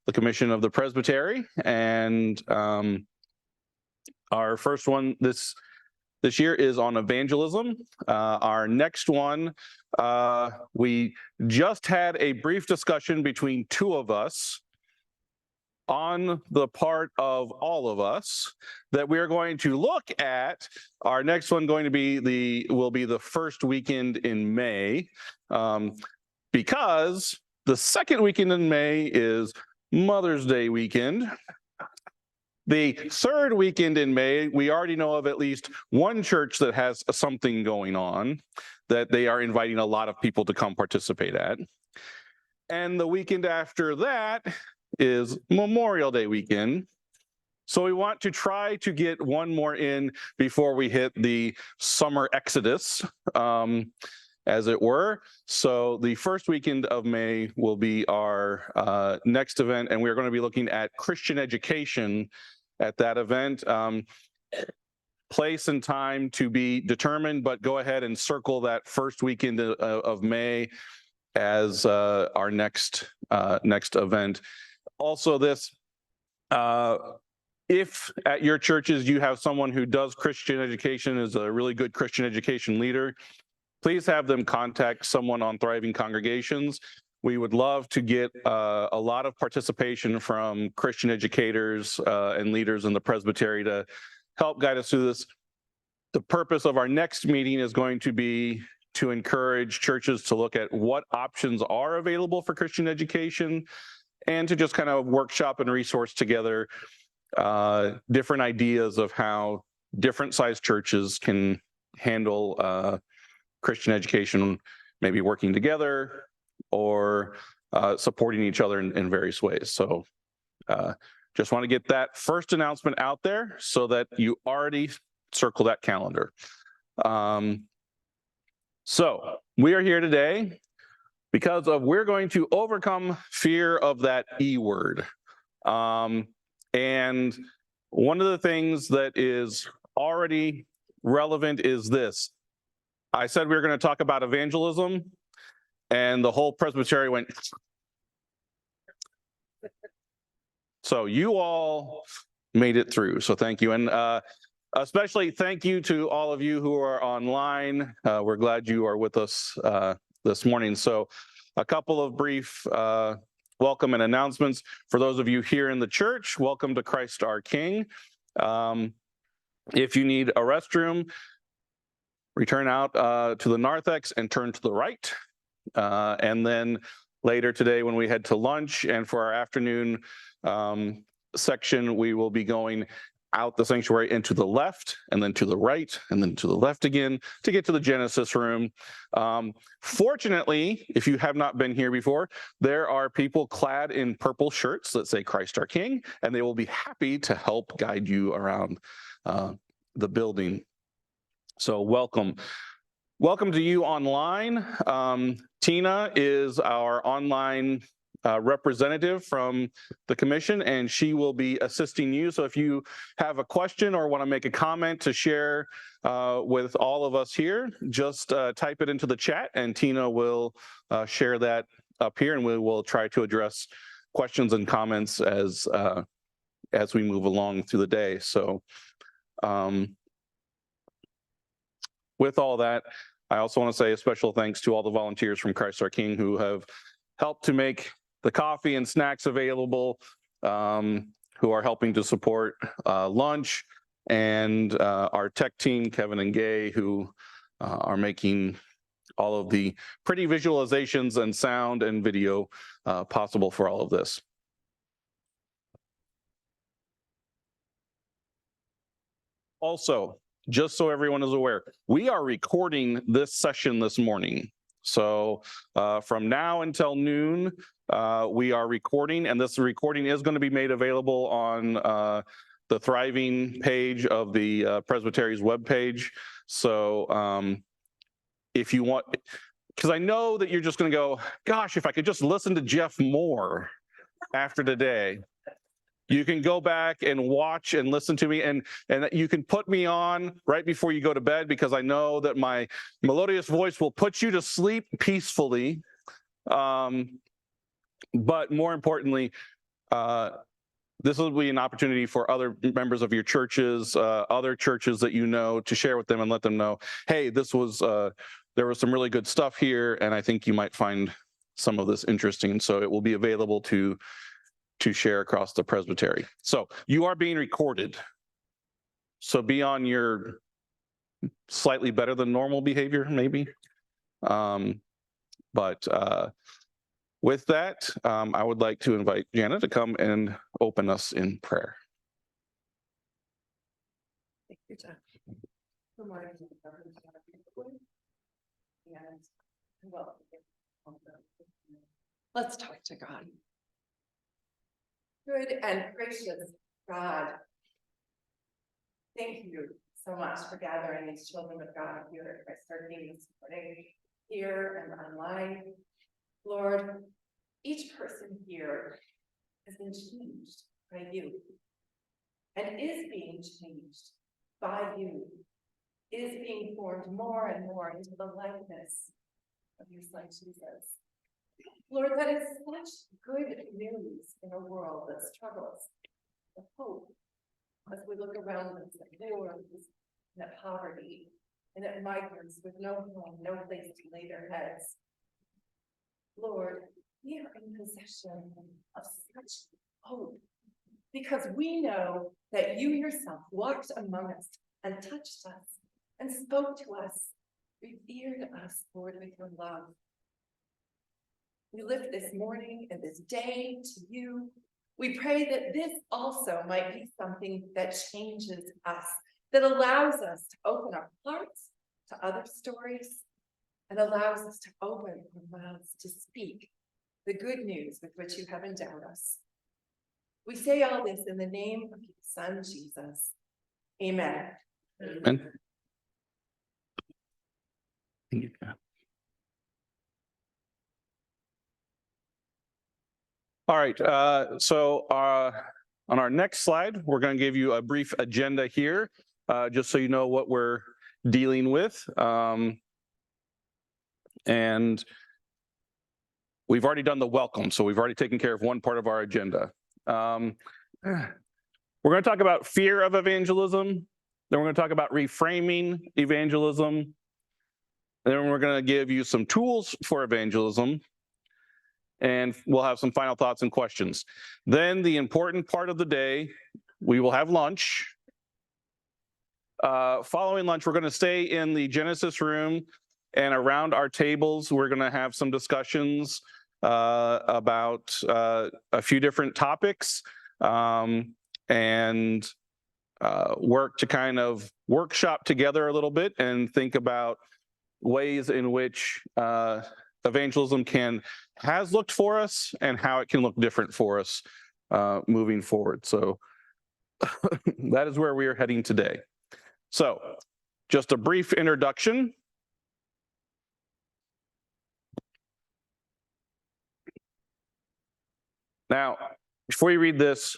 the commission of the Presbytery, and our first one this year is on evangelism. Our next one, we just had a brief discussion between two of us on the part of all of us that we are going to look at. Our next one will be the first weekend in May, because the second weekend in May is Mother's Day weekend. The third weekend in May, we already know of at least one church that has something going on that they are inviting a lot of people to come participate at. And the weekend after that is Memorial Day weekend. So we want to try to get one more in before we hit the summer exodus, as it were. So the first weekend of May will be our next event, and we're going to be looking at Christian education at that event. Place and time to be determined, but go ahead and circle that first weekend of May as our next event. Also, if at your churches you have someone who does Christian education, is a really good Christian education leader, please have them contact someone on Thriving Congregations. We would love to get a lot of participation from Christian educators and leaders in the Presbytery to help guide us through this. The purpose of our next meeting is going to be to encourage churches to look at what options are available for Christian education, and to just kind of workshop and resource together different ideas of how different sized churches can handle Christian education, maybe working together or supporting each other in various ways. So just want to get that first announcement out there so that you already circle that calendar. So we are here today because we're going to overcome fear of that E word. And one of the things that is already relevant is this. I said we were going to talk about evangelism, and the whole Presbytery went. So you all made it through, so thank you. And especially thank you to all of you who are online. We're glad you are with us this morning. So a couple of brief welcome and announcements. For those of you here in the church, welcome to Christ our King. If you need a restroom, return out to the narthex and turn to the right. And then later today when we head to lunch and for our afternoon section, we will be going out the sanctuary and to the left, and then to the right, and then to the left again to get to the Genesis room. Fortunately, if you have not been here before, there are people clad in purple shirts that say Christ our King, and they will be happy to help guide you around the building. So welcome. Welcome to you online. Tina is our online representative from the commission, and she will be assisting you. So if you have a question or want to make a comment to share with all of us here, just type it into the chat, and Tina will share that up here, and we will try to address questions and comments as we move along through the day. So with all that, I also want to say a special thanks to all the volunteers from Christ our King who have helped to make the coffee and snacks available, who are helping to support lunch, and our tech team, Kevin and Gay, who are making all of the pretty visualizations and sound and video possible for all of this. Also, just so everyone is aware, we are recording this session this morning. So from now until noon, we are recording, and this recording is going to be made available on the Thriving page of the Presbytery's webpage. So if you want, because I know that you're just going to go, gosh, if I could just listen to Jeff more after today. You can go back and watch and listen to me, and you can put me on right before you go to bed, because I know that my melodious voice will put you to sleep peacefully. But more importantly, this will be an opportunity for other members of your churches, other churches that you know, to share with them and let them know, hey, there was some really good stuff here, and I think you might find some of this interesting. So it will be available to share across the presbytery. So you are being recorded. So be on your slightly better than normal behavior, maybe. But with that, I would like to invite Jana to come and open us in prayer. Thank you, Jeff. Good morning. Let's talk to God. Good and gracious God, thank you so much for gathering these children of God here at Christ our King this morning, here and online. Lord, each person here has been changed by you and is being changed by you, is being formed more and more into the likeness of your Son Jesus. Lord, that is such good news in a world that struggles with hope as we look around us at wars and at poverty and at migrants with no home, no place to lay their heads. Lord, we are in possession of such hope because we know that you yourself walked among us and touched us and spoke to us, revered us, Lord, with your love. We lift this morning and this day to you. We pray that this also might be something that changes us, that allows us to open our hearts to other stories and allows us to open our mouths to speak the good news with which you have endowed us. We say all this in the name of your Son, Jesus. Amen. Amen. Thank you, God. All right, so on our next slide, we're going to give you a brief agenda here, just so you know what we're dealing with. And we've already done the welcome, so we've already taken care of one part of our agenda. We're going to talk about fear of evangelism, then we're going to talk about reframing evangelism, and then we're going to give you some tools for evangelism, and we'll have some final thoughts and questions. Then the important part of the day, we will have lunch. Following lunch, we're going to stay in the Genesis room, and around our tables, we're going to have some discussions about a few different topics, and work to kind of workshop together a little bit and think about ways in which evangelism has looked for us and how it can look different for us moving forward. So that is where we are heading today. So just a brief introduction. Now, before you read this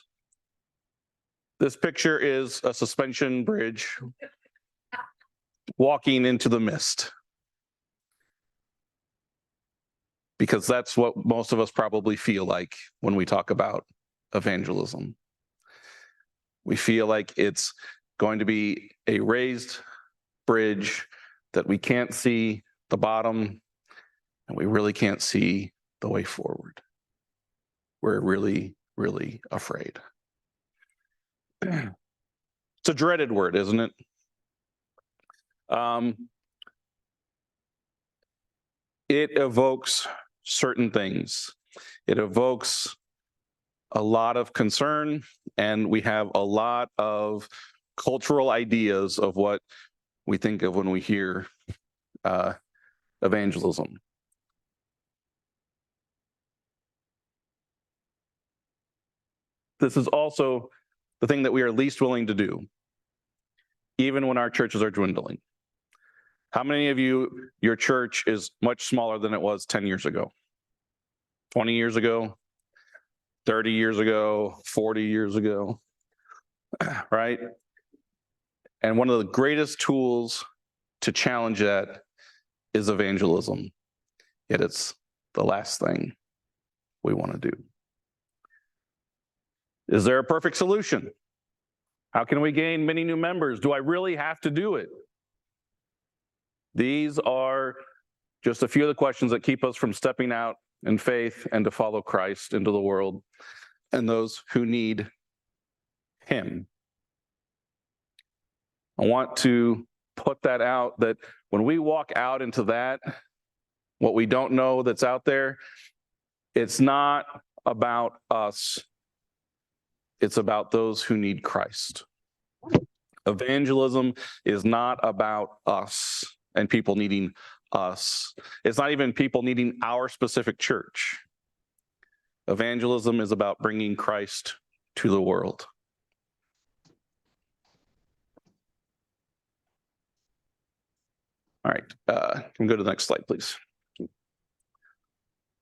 picture is a suspension bridge walking into the mist, because that's what most of us probably feel like when we talk about evangelism. We feel like it's going to be a raised bridge that we can't see the bottom, and we really can't see the way forward. We're really, really afraid. It's a dreaded word, isn't it? It evokes certain things. It evokes a lot of concern, and we have a lot of cultural ideas of what we think of when we hear evangelism. This is also the thing that we are least willing to do, even when our churches are dwindling. How many of you, your church is much smaller than it was 10 years ago, 20 years ago, 30 years ago, 40 years ago, right? And one of the greatest tools to challenge that is evangelism. Yet it's the last thing we want to do. Is there a perfect solution? How can we gain many new members? Do I really have to do it? These are just a few of the questions that keep us from stepping out in faith and to follow Christ into the world and those who need him. I want to put that out, that when we walk out into that, what we don't know that's out there, it's not about us. It's about those who need Christ. Evangelism is not about us and people needing us. It's not even people needing our specific church. Evangelism is about bringing Christ to the world. All right, can we go to the next slide, please?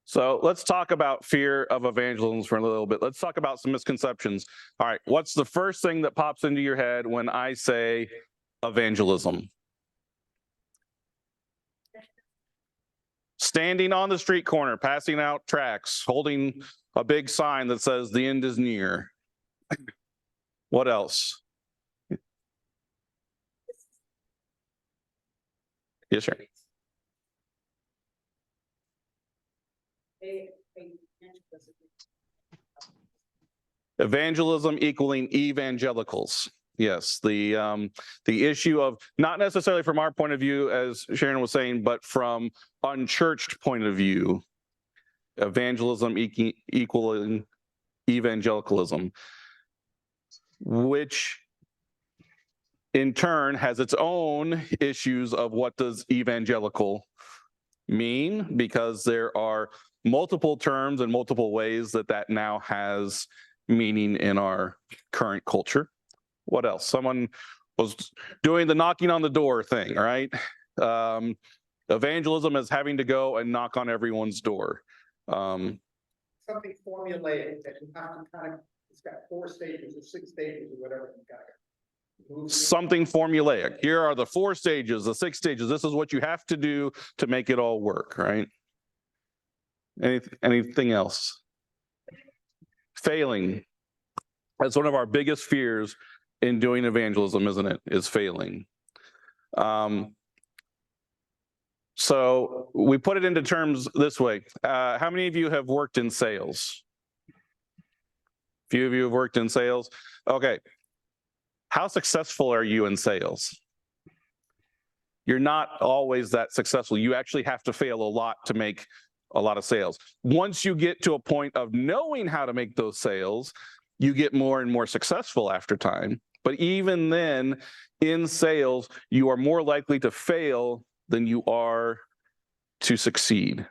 So let's talk about fear of evangelism for a little bit. Let's talk about some misconceptions. All right, what's the first thing that pops into your head when I say evangelism? Standing on the street corner, passing out tracts, holding a big sign that says the end is near. What else? Yes, sir. Evangelism equaling evangelicals. Yes, the issue of, not necessarily from our point of view, as Sharon was saying, but from unchurched point of view, evangelism equaling evangelicalism, which in turn has its own issues of what does evangelical mean, because there are multiple terms and multiple ways that that now has meaning in our current culture. What else? Someone was doing the knocking on the door thing, right? Evangelism is having to go and knock on everyone's door. Something formulaic that you have to kind of, it's got 4 stages or 6 stages or whatever. You gotta something formulaic. Here are the 4 stages, the 6 stages. This is what you have to do to make it all work, right? Anything else? Failing. That's one of our biggest fears in doing evangelism, isn't it? Is failing. So we put it into terms this way. How many of you have worked in sales? A few of you have worked in sales. Okay. How successful are you in sales? You're not always that successful. You actually have to fail a lot to make a lot of sales. Once you get to a point of knowing how to make those sales, you get more and more successful after time. But even then, in sales, you are more likely to fail than you are to succeed.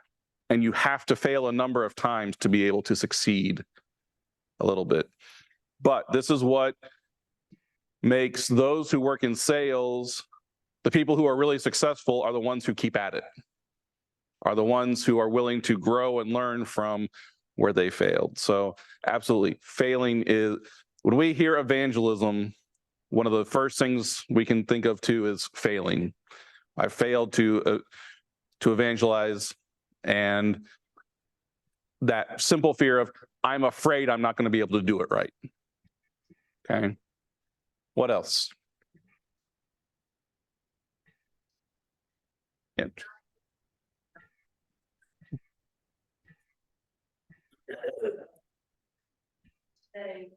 And you have to fail a number of times to be able to succeed a little bit. But this is what makes those who work in sales, the people who are really successful are the ones who keep at it, are the ones who are willing to grow and learn from where they failed. So absolutely, failing is, when we hear evangelism, one of the first things we can think of too is failing. I failed to evangelize, and that simple fear of, I'm afraid I'm not going to be able to do it right. Okay. What else? Yeah. Say,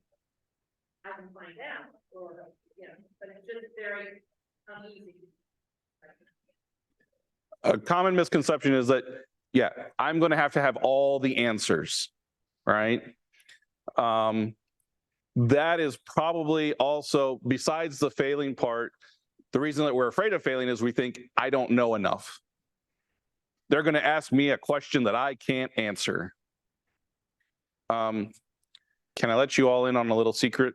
I can find out, or, but it's just very uneasy. A common misconception is that, yeah, I'm going to have all the answers, right? That is probably also, besides the failing part, the reason that we're afraid of failing is we think, I don't know enough. They're going to ask me a question that I can't answer. Can I let you all in on a little secret?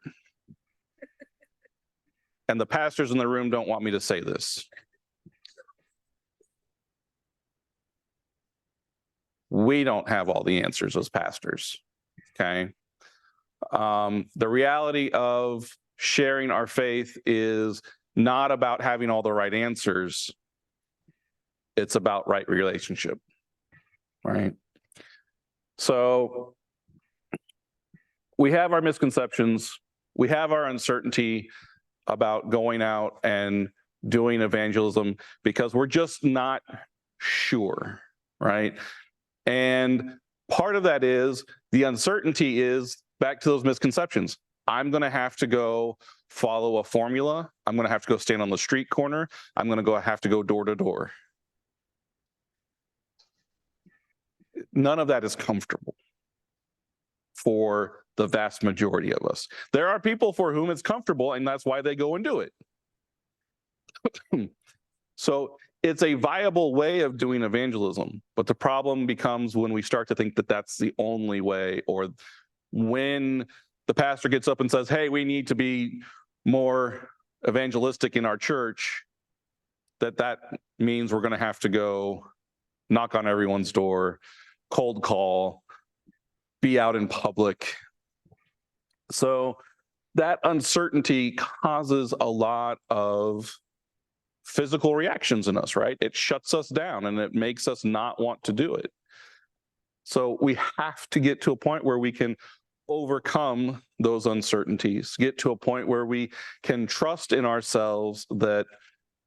And the pastors in the room don't want me to say this. We don't have all the answers as pastors, okay? The reality of sharing our faith is not about having all the right answers. It's about right relationship, right? So we have our misconceptions, we have our uncertainty about going out and doing evangelism because we're just not sure, right? And part of that is the uncertainty is back to those misconceptions. I'm going to have to go follow a formula. I'm going to have to go stand on the street corner. I'm going to have to go door to door. None of that is comfortable for the vast majority of us. There are people for whom it's comfortable, and that's why they go and do it. So it's a viable way of doing evangelism, but the problem becomes when we start to think that that's the only way, or when the pastor gets up and says, hey, we need to be more evangelistic in our church, that means we're going to have to go knock on everyone's door, cold call, be out in public. So that uncertainty causes a lot of physical reactions in us, right? It shuts us down and it makes us not want to do it. So we have to get to a point where we can overcome those uncertainties, get to a point where we can trust in ourselves that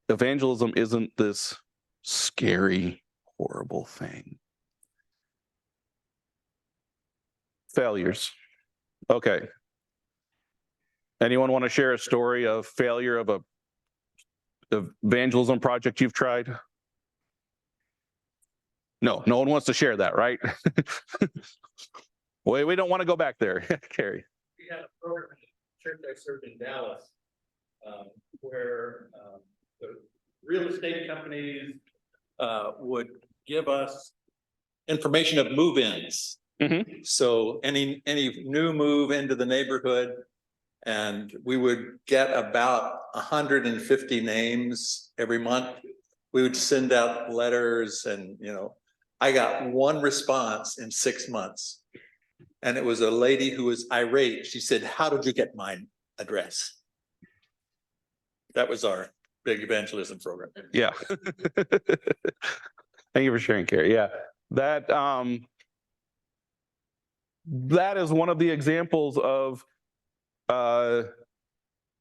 evangelism isn't this scary, horrible thing. Failures. Okay. Anyone want to share a story of failure of a evangelism project you've tried? No one wants to share that, right? Wait, we don't want to go back there. Carrie. We had a program in the church I served in Dallas, where the real estate companies would give us information of move-ins. Mm-hmm. So any new move into the neighborhood, and we would get about 150 names every month. We would send out letters, and I got one response in 6 months. And it was a lady who was irate. She said, how did you get my address? That was our big evangelism program. Yeah. Thank you for sharing, Carrie. Yeah, that is one of the examples of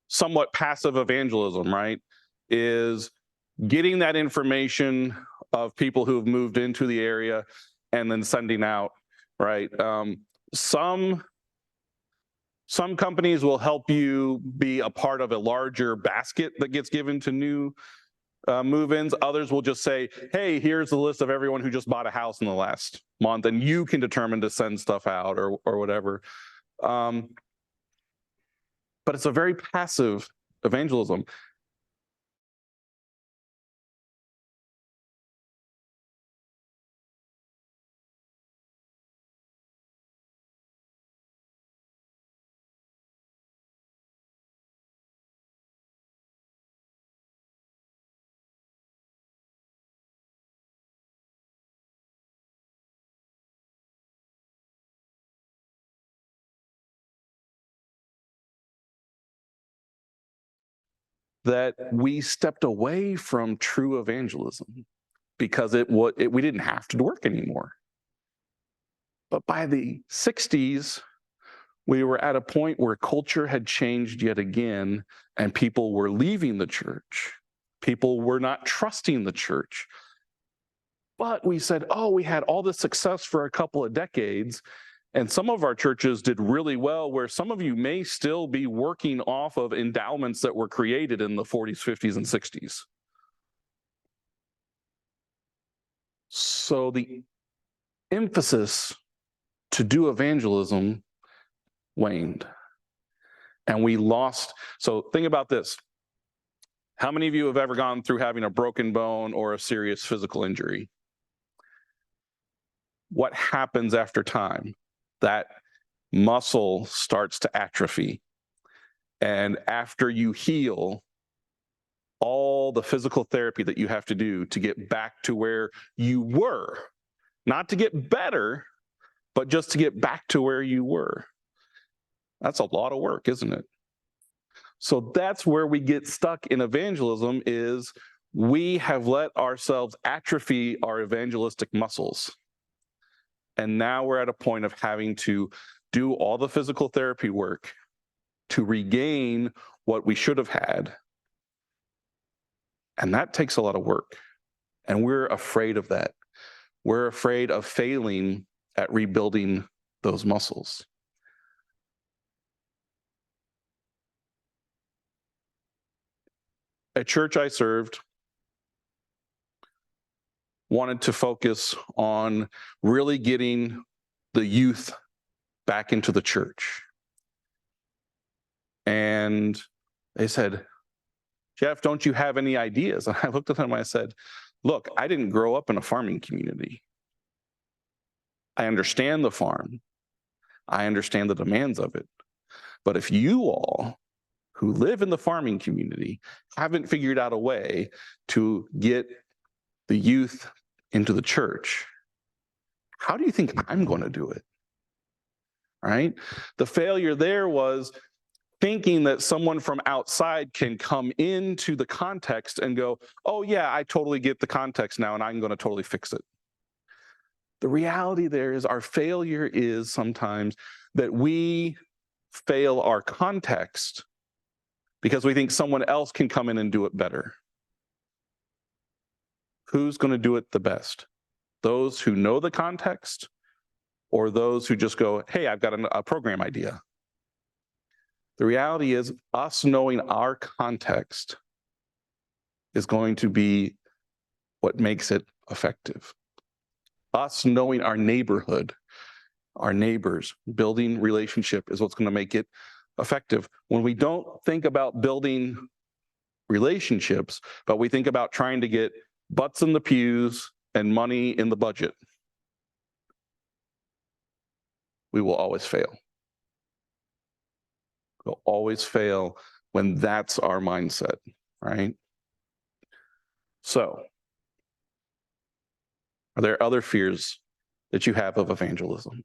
somewhat passive evangelism, right? Is getting that information of people who've moved into the area and then sending out, right? Some companies will help you be a part of a larger basket that gets given to new move-ins. Others will just say, hey, here's the list of everyone who just bought a house in the last month, and you can determine to send stuff out or whatever. But it's a very passive evangelism. That we stepped away from true evangelism because we didn't have to work anymore. But by the 60s, we were at a point where culture had changed yet again, and people were leaving the church. People were not trusting the church. But we said, oh, we had all this success for a couple of decades, and some of our churches did really well, where some of you may still be working off of endowments that were created in the 40s, 50s, and 60s. So the emphasis to do evangelism waned. And we lost. So think about this. How many of you have ever gone through having a broken bone or a serious physical injury? What happens after time? That muscle starts to atrophy. And after you heal, all the physical therapy that you have to do to get back to where you were, not to get better, but just to get back to where you were. That's a lot of work, isn't it? So that's where we get stuck in evangelism, is we have let ourselves atrophy our evangelistic muscles. And now we're at a point of having to do all the physical therapy work to regain what we should have had. And that takes a lot of work. And we're afraid of that. We're afraid of failing at rebuilding those muscles. A church I served wanted to focus on really getting the youth back into the church. And they said, Jeff, don't you have any ideas? And I looked at them and I said, look, I didn't grow up in a farming community. I understand the farm. I understand the demands of it. But if you all who live in the farming community haven't figured out a way to get the youth into the church, how do you think I'm going to do it? Right? The failure there was thinking that someone from outside can come into the context and go, oh yeah, I totally get the context now and I'm going to totally fix it. The reality there is our failure is sometimes that we fail our context because we think someone else can come in and do it better. Who's going to do it the best? Those who know the context or those who just go, hey, I've got a program idea? The reality is us knowing our context is going to be what makes it effective. Us knowing our neighborhood, our neighbors, building relationship is what's going to make it effective. When we don't think about building relationships, but we think about trying to get butts in the pews and money in the budget, we will always fail. We'll always fail when that's our mindset, right? So, are there other fears that you have of evangelism?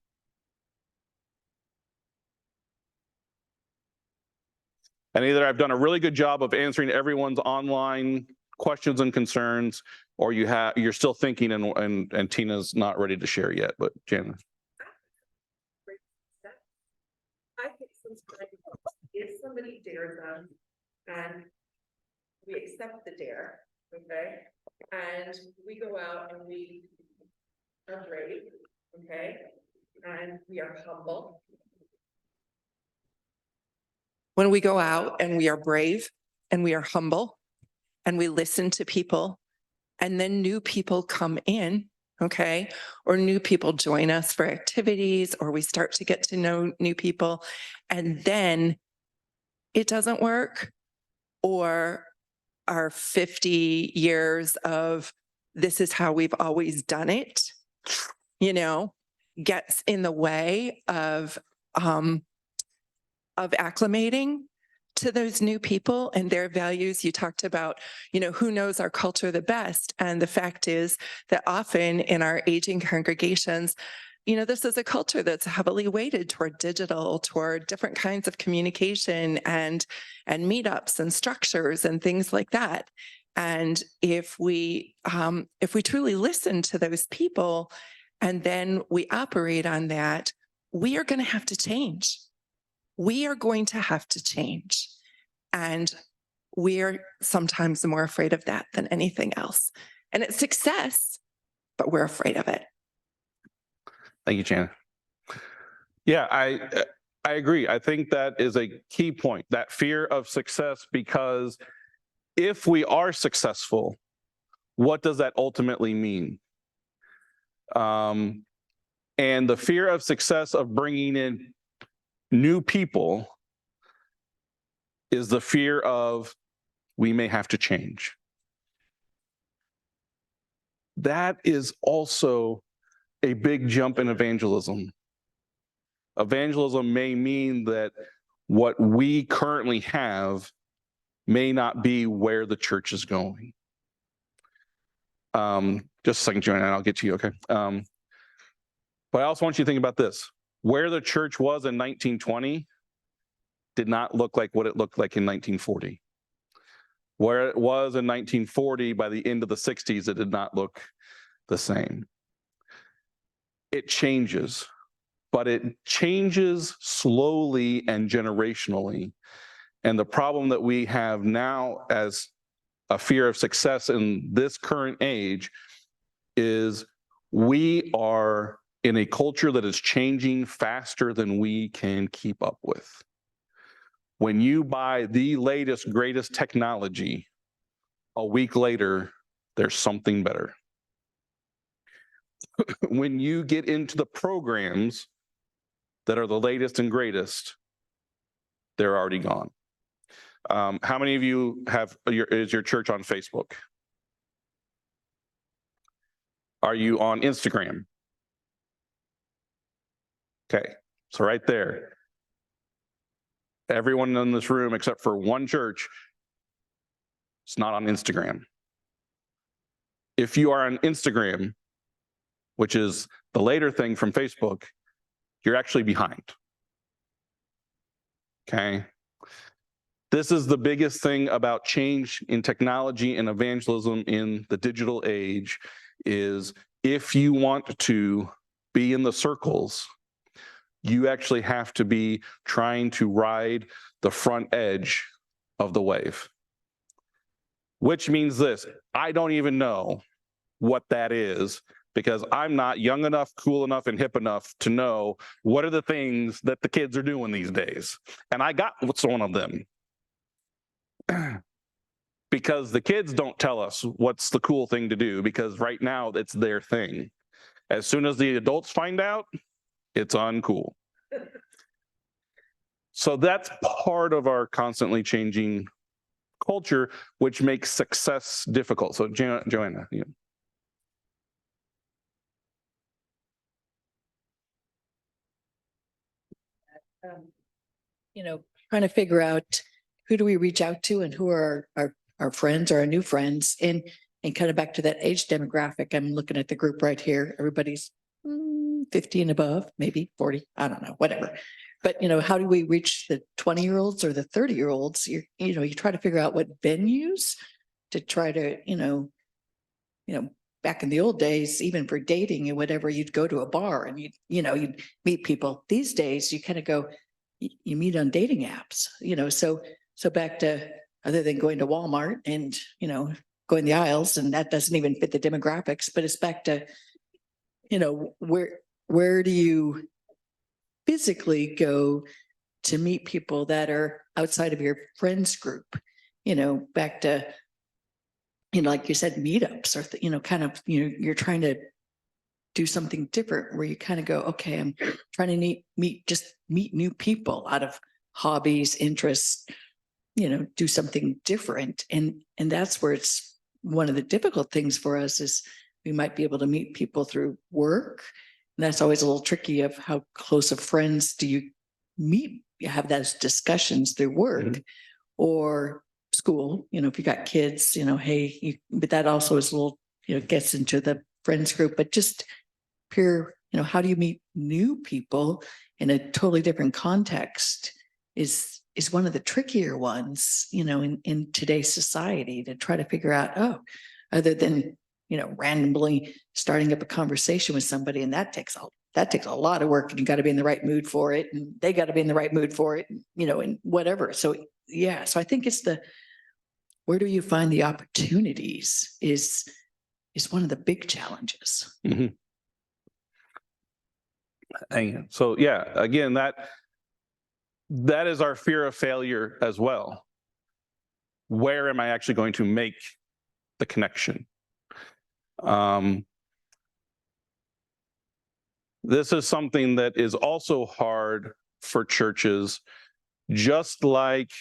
And either I've done a really good job of answering everyone's online questions and concerns, or you're still thinking and Tina's not ready to share yet, but Jen. I think sometimes if somebody dares us and we accept the dare, okay, and we go out and we are brave, okay, and we are humble. When we go out and we are brave and we are humble and we listen to people and then new people come in, okay, or new people join us for activities or we start to get to know new people and then it doesn't work, or our 50 years of this is how we've always done it, gets in the way of acclimating to those new people and their values. You talked about, who knows our culture the best. And the fact is that often in our aging congregations, this is a culture that's heavily weighted toward digital, toward different kinds of communication and meetups and structures and things like that. And if we truly listen to those people and then we operate on that, we are going to have to change. We are going to have to change. And we're sometimes more afraid of that than anything else. And it's success, but we're afraid of it. Thank you, Jana. Yeah, I agree. I think that is a key point, that fear of success, because if we are successful, what does that ultimately mean? And the fear of success of bringing in new people is the fear of we may have to change. That is also a big jump in evangelism. Evangelism may mean that what we currently have may not be where the church is going. Just a second, Joanna, and I'll get to you, okay? But I also want you to think about this. Where the church was in 1920 did not look like what it looked like in 1940. Where it was in 1940, by the end of the 60s, it did not look the same. it changes, but it changes slowly and generationally. And the problem that we have now as a fear of success in this current age is we are in a culture that is changing faster than we can keep up with. When you buy the latest, greatest technology, a week later, there's something better. When you get into the programs that are the latest and greatest, they're already gone. How many of you is your church on Facebook? Are you on Instagram? Okay, so right there, everyone in this room except for one church is not on Instagram. If you are on Instagram, which is the later thing from Facebook, you're actually behind. Okay. This is the biggest thing about change in technology and evangelism in the digital age is if you want to be in the circles, you actually have to be trying to ride the front edge of the wave. Which means this, I don't even know what that is because I'm not young enough, cool enough, and hip enough to know what are the things that the kids are doing these days. And I got what's one of them. Because the kids don't tell us what's the cool thing to do because right now it's their thing. As soon as the adults find out, it's uncool. So that's part of our constantly changing culture, which makes success difficult. So Joanna, yeah. Trying to figure out who do we reach out to and who are our friends or our new friends, and kind of back to that age demographic. I'm looking at the group right here. Everybody's 50 and above, maybe 40. I don't know, whatever. But how do we reach the 20-year-olds or the 30-year-olds? You try to figure out what venues to try to back in the old days, even for dating and whatever, you'd go to a bar and you'd meet people. These days, you kind of go, you meet on dating apps, so back to other than going to Walmart and, going the aisles, and that doesn't even fit the demographics, but it's back to, where do you physically go to meet people that are outside of your friends group, back to, like you said, meetups or, kind of, you're trying to do something different where you kind of go, okay, I'm trying to meet new people out of hobbies, interests, do something different. And that's where it's one of the difficult things for us is we might be able to meet people through work. And that's always a little tricky of how close of friends do you meet, you have those discussions through work or school, if you got kids, but that also is a little, gets into the friends group, but just pure, how do you meet new people in a totally different context is one of the trickier ones, in today's society to try to figure out, other than, randomly starting up a conversation with somebody. And that takes a lot of work and you got to be in the right mood for it. And they got to be in the right mood for it, and whatever. So, yeah. So I think it's where do you find the opportunities is one of the big challenges. Mm-hmm. And so, yeah, again, that is our fear of failure as well. Where am I actually going to make the connection? This is something that is also hard for churches, just like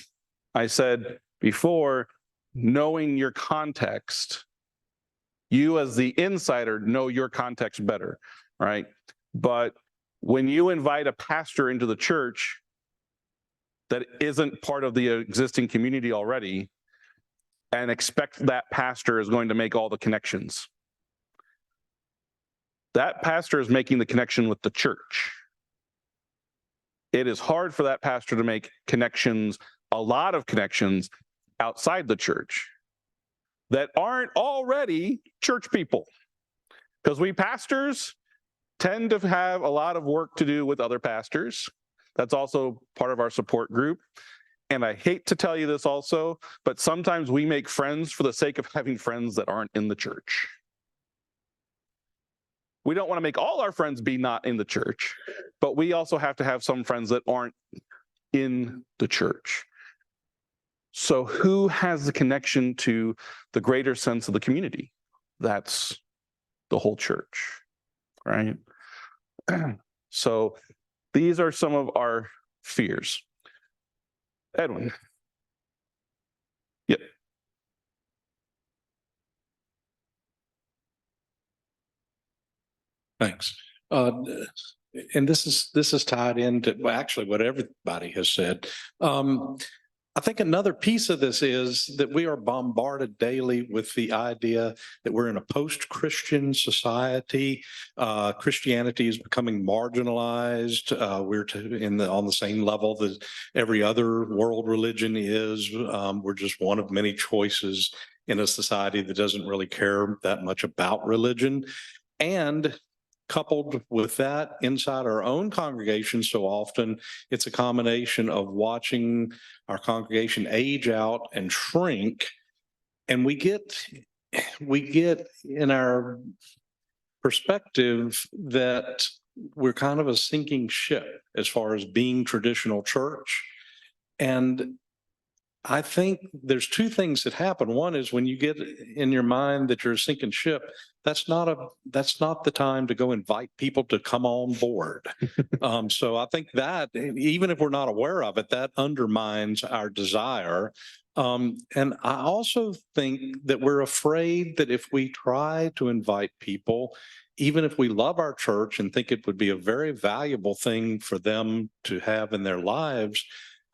I said before, knowing your context. You as the insider know your context better, right? But when you invite a pastor into the church that isn't part of the existing community already and expect that pastor is going to make all the connections, that pastor is making the connection with the church. It is hard for that pastor to make connections, a lot of connections outside the church that aren't already church people. Because we pastors, tend to have a lot of work to do with other pastors. That's also part of our support group. And I hate to tell you this also, but sometimes we make friends for the sake of having friends that aren't in the church. We don't want to make all our friends be not in the church, but we also have to have some friends that aren't in the church. So who has the connection to the greater sense of the community? That's the whole church, right? So these are some of our fears. Edwin. Yep. Thanks. And this is tied into, well, actually what everybody has said. I think another piece of this is that we are bombarded daily with the idea that we're in a post-Christian society. Christianity is becoming marginalized. We're on the same level that every other world religion is. We're just one of many choices in a society that doesn't really care that much about religion. And coupled with that, inside our own congregation, so often it's a combination of watching our congregation age out and shrink, and we get in our perspective that we're kind of a sinking ship as far as being traditional church. And I think there's two things that happen. One is when you get in your mind that you're a sinking ship, that's not the time to go invite people to come on board. So I think that even if we're not aware of it, that undermines our desire. And I also think that we're afraid that if we try to invite people, even if we love our church and think it would be a very valuable thing for them to have in their lives,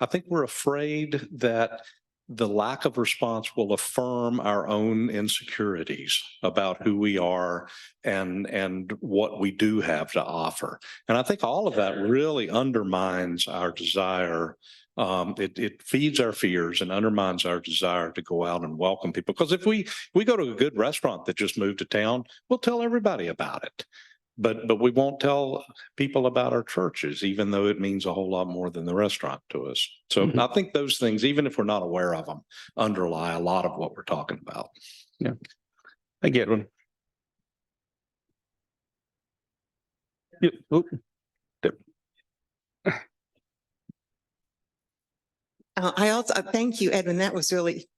I think we're afraid that the lack of response will affirm our own insecurities about who we are and what we do have to offer. And I think all of that really undermines our desire. It feeds our fears and undermines our desire to go out and welcome people. Because if we go to a good restaurant that just moved to town, we'll tell everybody about it. But we won't tell people about our churches, even though it means a whole lot more than the restaurant to us. So I think those things, even if we're not aware of them, underlie a lot of what we're talking about. Yeah, I get one. Yeah. Oh. I also thank you, Edwin. That was really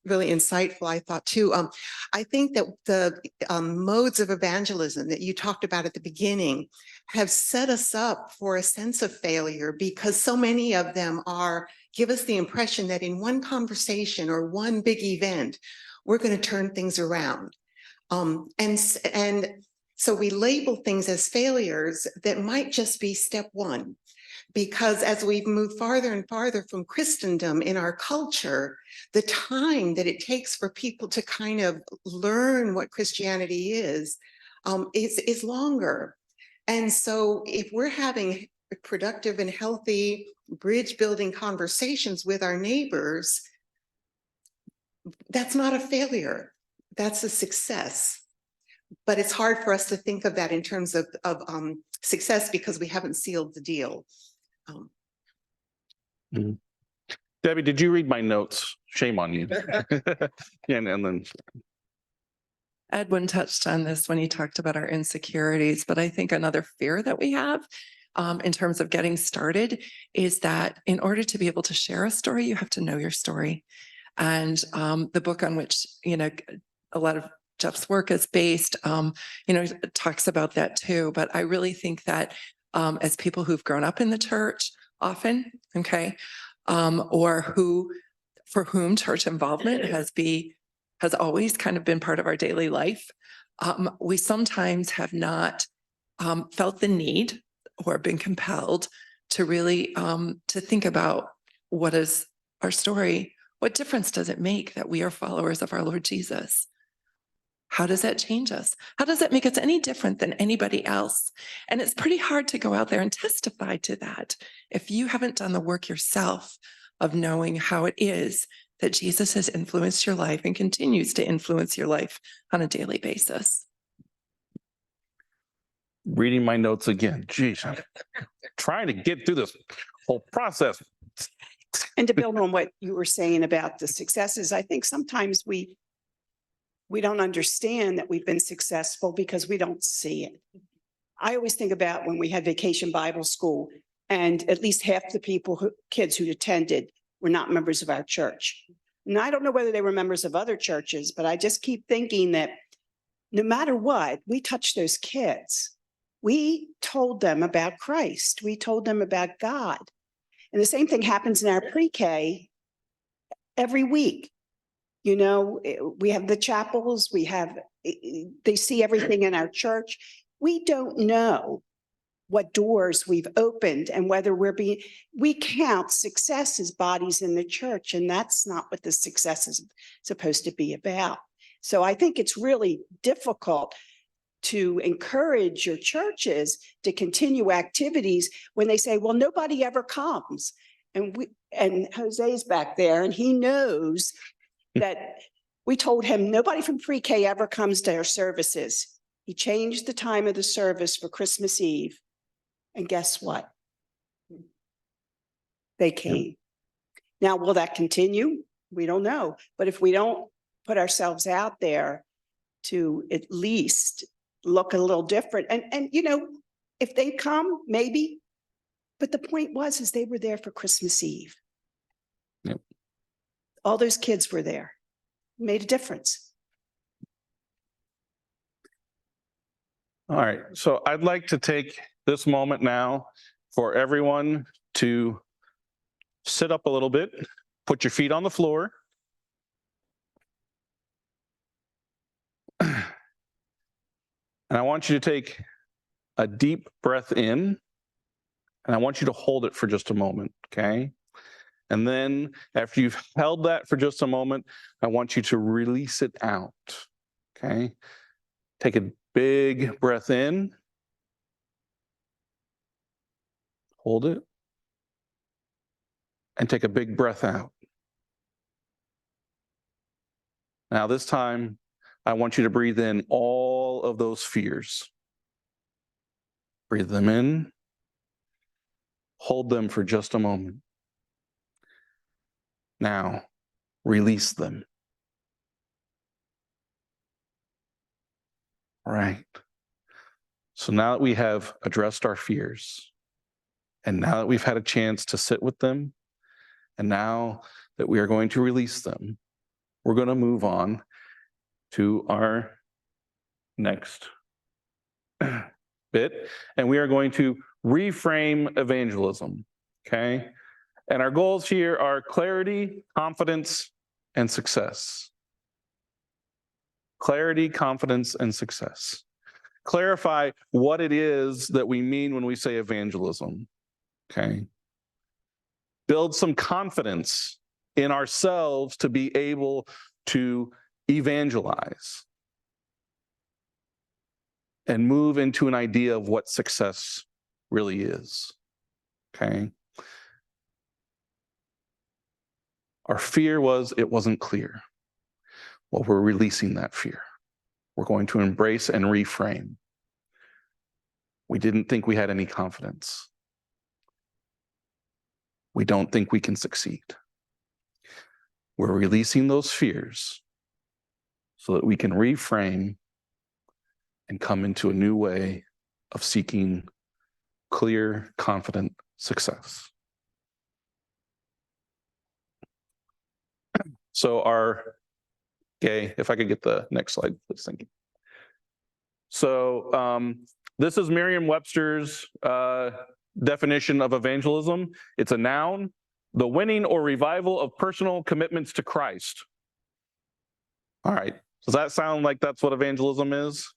really insightful, I thought too. I think that the modes of evangelism that you talked about at the beginning have set us up for a sense of failure, because so many of them give us the impression that in one conversation or one big event, we're going to turn things around. And so we label things as failures that might just be step one. Because as we've moved farther and farther from Christendom in our culture, the time that it takes for people to kind of learn what Christianity is longer. And so if we're having productive and healthy bridge building conversations with our neighbors, that's not a failure, that's a success. But it's hard for us to think of that in terms of success because we haven't sealed the deal. Debbie, did you read my notes? Shame on you. and then Edwin touched on this when he talked about our insecurities, but I think another fear that we have in terms of getting started is that in order to be able to share a story, you have to know your story. And the book on which, a lot of Jeff's work is based, talks about that too. But I really think that as people who've grown up in the church often, or for whom church involvement has always kind of been part of our daily life, we sometimes have not felt the need or been compelled to really to think about what is our story, what difference does it make that we are followers of our Lord Jesus? How does that change us? How does that make us any different than anybody else? And it's pretty hard to go out there and testify to that if you haven't done the work yourself of knowing how it is that Jesus has influenced your life and continues to influence your life on a daily basis. reading my notes again. Geez, I'm trying to get through this whole process. And to build on what you were saying about the successes, I think sometimes we don't understand that we've been successful because we don't see it. I always think about when we had Vacation Bible School, and at least half the kids who attended were not members of our church. And I don't know whether they were members of other churches, but I just keep thinking that no matter what, we touched those kids. We told them about Christ. We told them about God. And the same thing happens in our pre-K every week. You know, we have the chapels, they see everything in our church. We don't know what doors we've opened and whether we count success as bodies in the church, and that's not what the success is supposed to be about. So I think it's really difficult to encourage your churches to continue activities when they say, well, nobody ever comes. And Jose's back there and he knows that we told him nobody from pre-K ever comes to our services. He changed the time of the service for Christmas Eve. And guess what? They came. Now, will that continue? We don't know. But if we don't put ourselves out there to at least look a little different, and you know, if they come, maybe. But the point is they were there for Christmas Eve. Yep. All those kids were there. Made a difference. All right. So I'd like to take this moment now for everyone to sit up a little bit, put your feet on the floor. And I want you to take a deep breath in, and I want you to hold it for just a moment, okay? And then after you've held that for just a moment, I want you to release it out, okay? Take a big breath in. Hold it. And take a big breath out. Now this time, I want you to breathe in all of those fears. Breathe them in. Hold them for just a moment. Now, release them. All right. So now that we have addressed our fears, and now that we've had a chance to sit with them, and now that we are going to release them, we're going to move on to our next bit, and we are going to reframe evangelism, okay? And our goals here are clarity, confidence, and success. Clarity, confidence, and success. Clarify what it is that we mean when we say evangelism, okay? Build some confidence in ourselves to be able to evangelize and move into an idea of what success really is, okay? Our fear was it wasn't clear. Well, we're releasing that fear. We're going to embrace and reframe. We didn't think we had any confidence. We don't think we can succeed. We're releasing those fears so that we can reframe and come into a new way of seeking clear, confident success. So if I could get the next slide, please, thank you. So this is Merriam-Webster's definition of evangelism. It's a noun, the winning or revival of personal commitments to Christ. All right, does that sound like that's what evangelism is?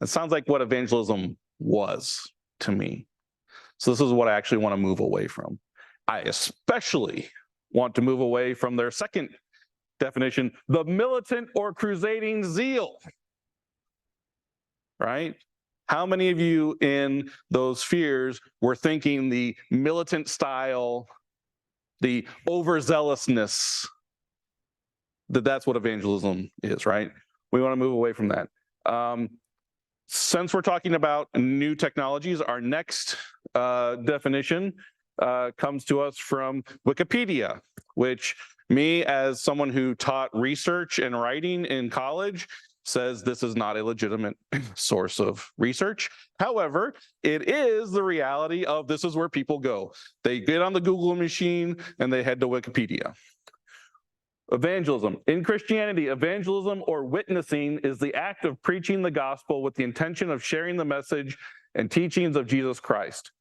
It sounds like what evangelism was to me. So this is what I actually want to move away from. I especially want to move away from their second definition, the militant or crusading zeal. Right? How many of you in those fears were thinking the militant style, the overzealousness, that's what evangelism is, right? We want to move away from that. Since we're talking about new technologies, our next definition comes to us from Wikipedia, which me, as someone who taught research and writing in college, says this is not a legitimate source of research. However, it is the reality of this is where people go. They get on the Google machine and they head to Wikipedia. Evangelism. In Christianity, evangelism or witnessing is the act of preaching the gospel with the intention of sharing the message and teachings of Jesus Christ.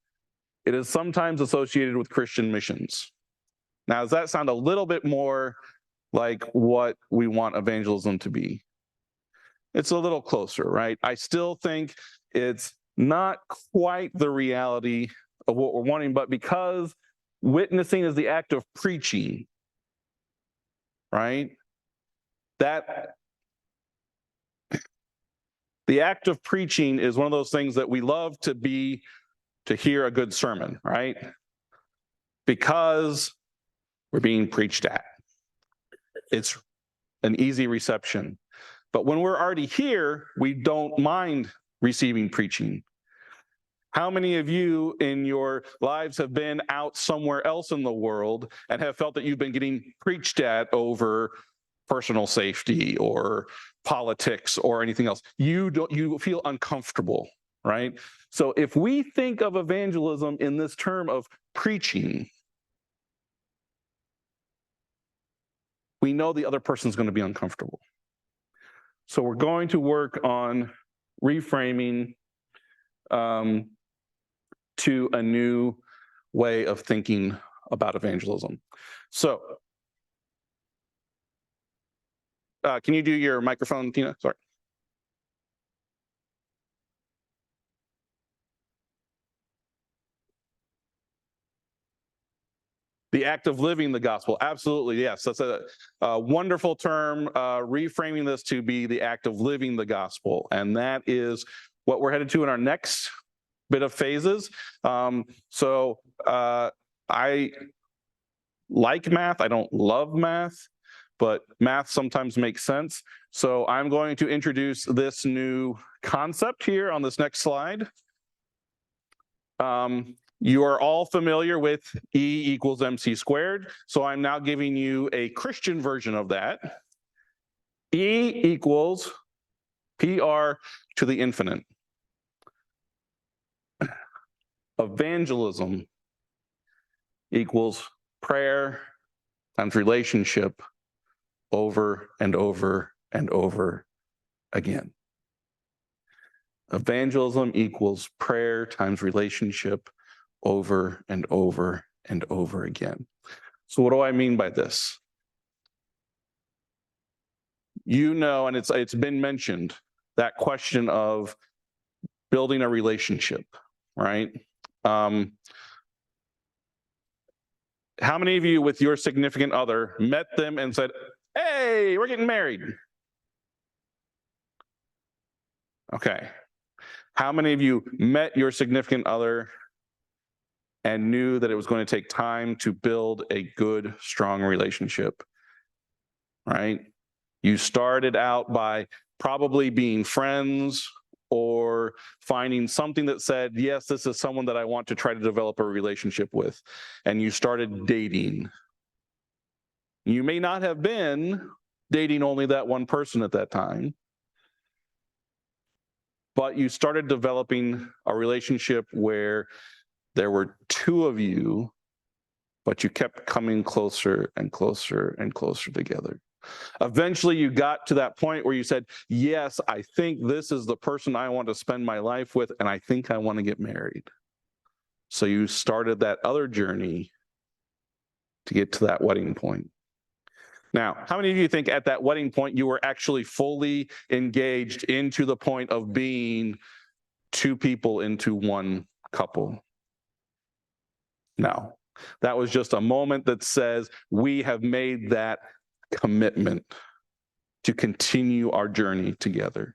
It is sometimes associated with Christian missions. Now, does that sound a little bit more like what we want evangelism to be? It's a little closer, right? I still think it's not quite the reality of what we're wanting, but because witnessing is the act of preaching, right? That the act of preaching is one of those things that we love to hear a good sermon, right? Because we're being preached at. It's an easy reception. But when we're already here, we don't mind receiving preaching. How many of you in your lives have been out somewhere else in the world and have felt that you've been getting preached at over personal safety or politics or anything else? You feel uncomfortable, right? So if we think of evangelism in this term of preaching, we know the other person's going to be uncomfortable. So we're going to work on reframing to a new way of thinking about evangelism. So, can you do your microphone, Tina? Sorry. The act of living the gospel. Absolutely, yes. That's a wonderful term, reframing this to be the act of living the gospel. And that is what we're headed to in our next bit of phases. I like math. I don't love math, but math sometimes makes sense. So I'm going to introduce this new concept here on this next slide. You are all familiar with E equals MC squared. So I'm now giving you a Christian version of that. E equals PR to the infinite. Evangelism equals prayer times relationship over and over and over again. Evangelism equals prayer times relationship over and over and over again. So what do I mean by this? You know, and it's been mentioned, that question of building a relationship, right? How many of you with your significant other met them and said, hey, we're getting married? Okay. How many of you met your significant other and knew that it was going to take time to build a good, strong relationship, right? You started out by probably being friends or finding something that said, yes, this is someone that I want to try to develop a relationship with. And you started dating. You may not have been dating only that one person at that time, but you started developing a relationship where there were two of you, but you kept coming closer and closer and closer together. Eventually, you got to that point where you said, yes, I think this is the person I want to spend my life with, and I think I want to get married. So you started that other journey to get to that wedding point. Now, how many of you think at that wedding point you were actually fully engaged into the point of being two people into one couple? No, that was just a moment that says we have made that commitment to continue our journey together.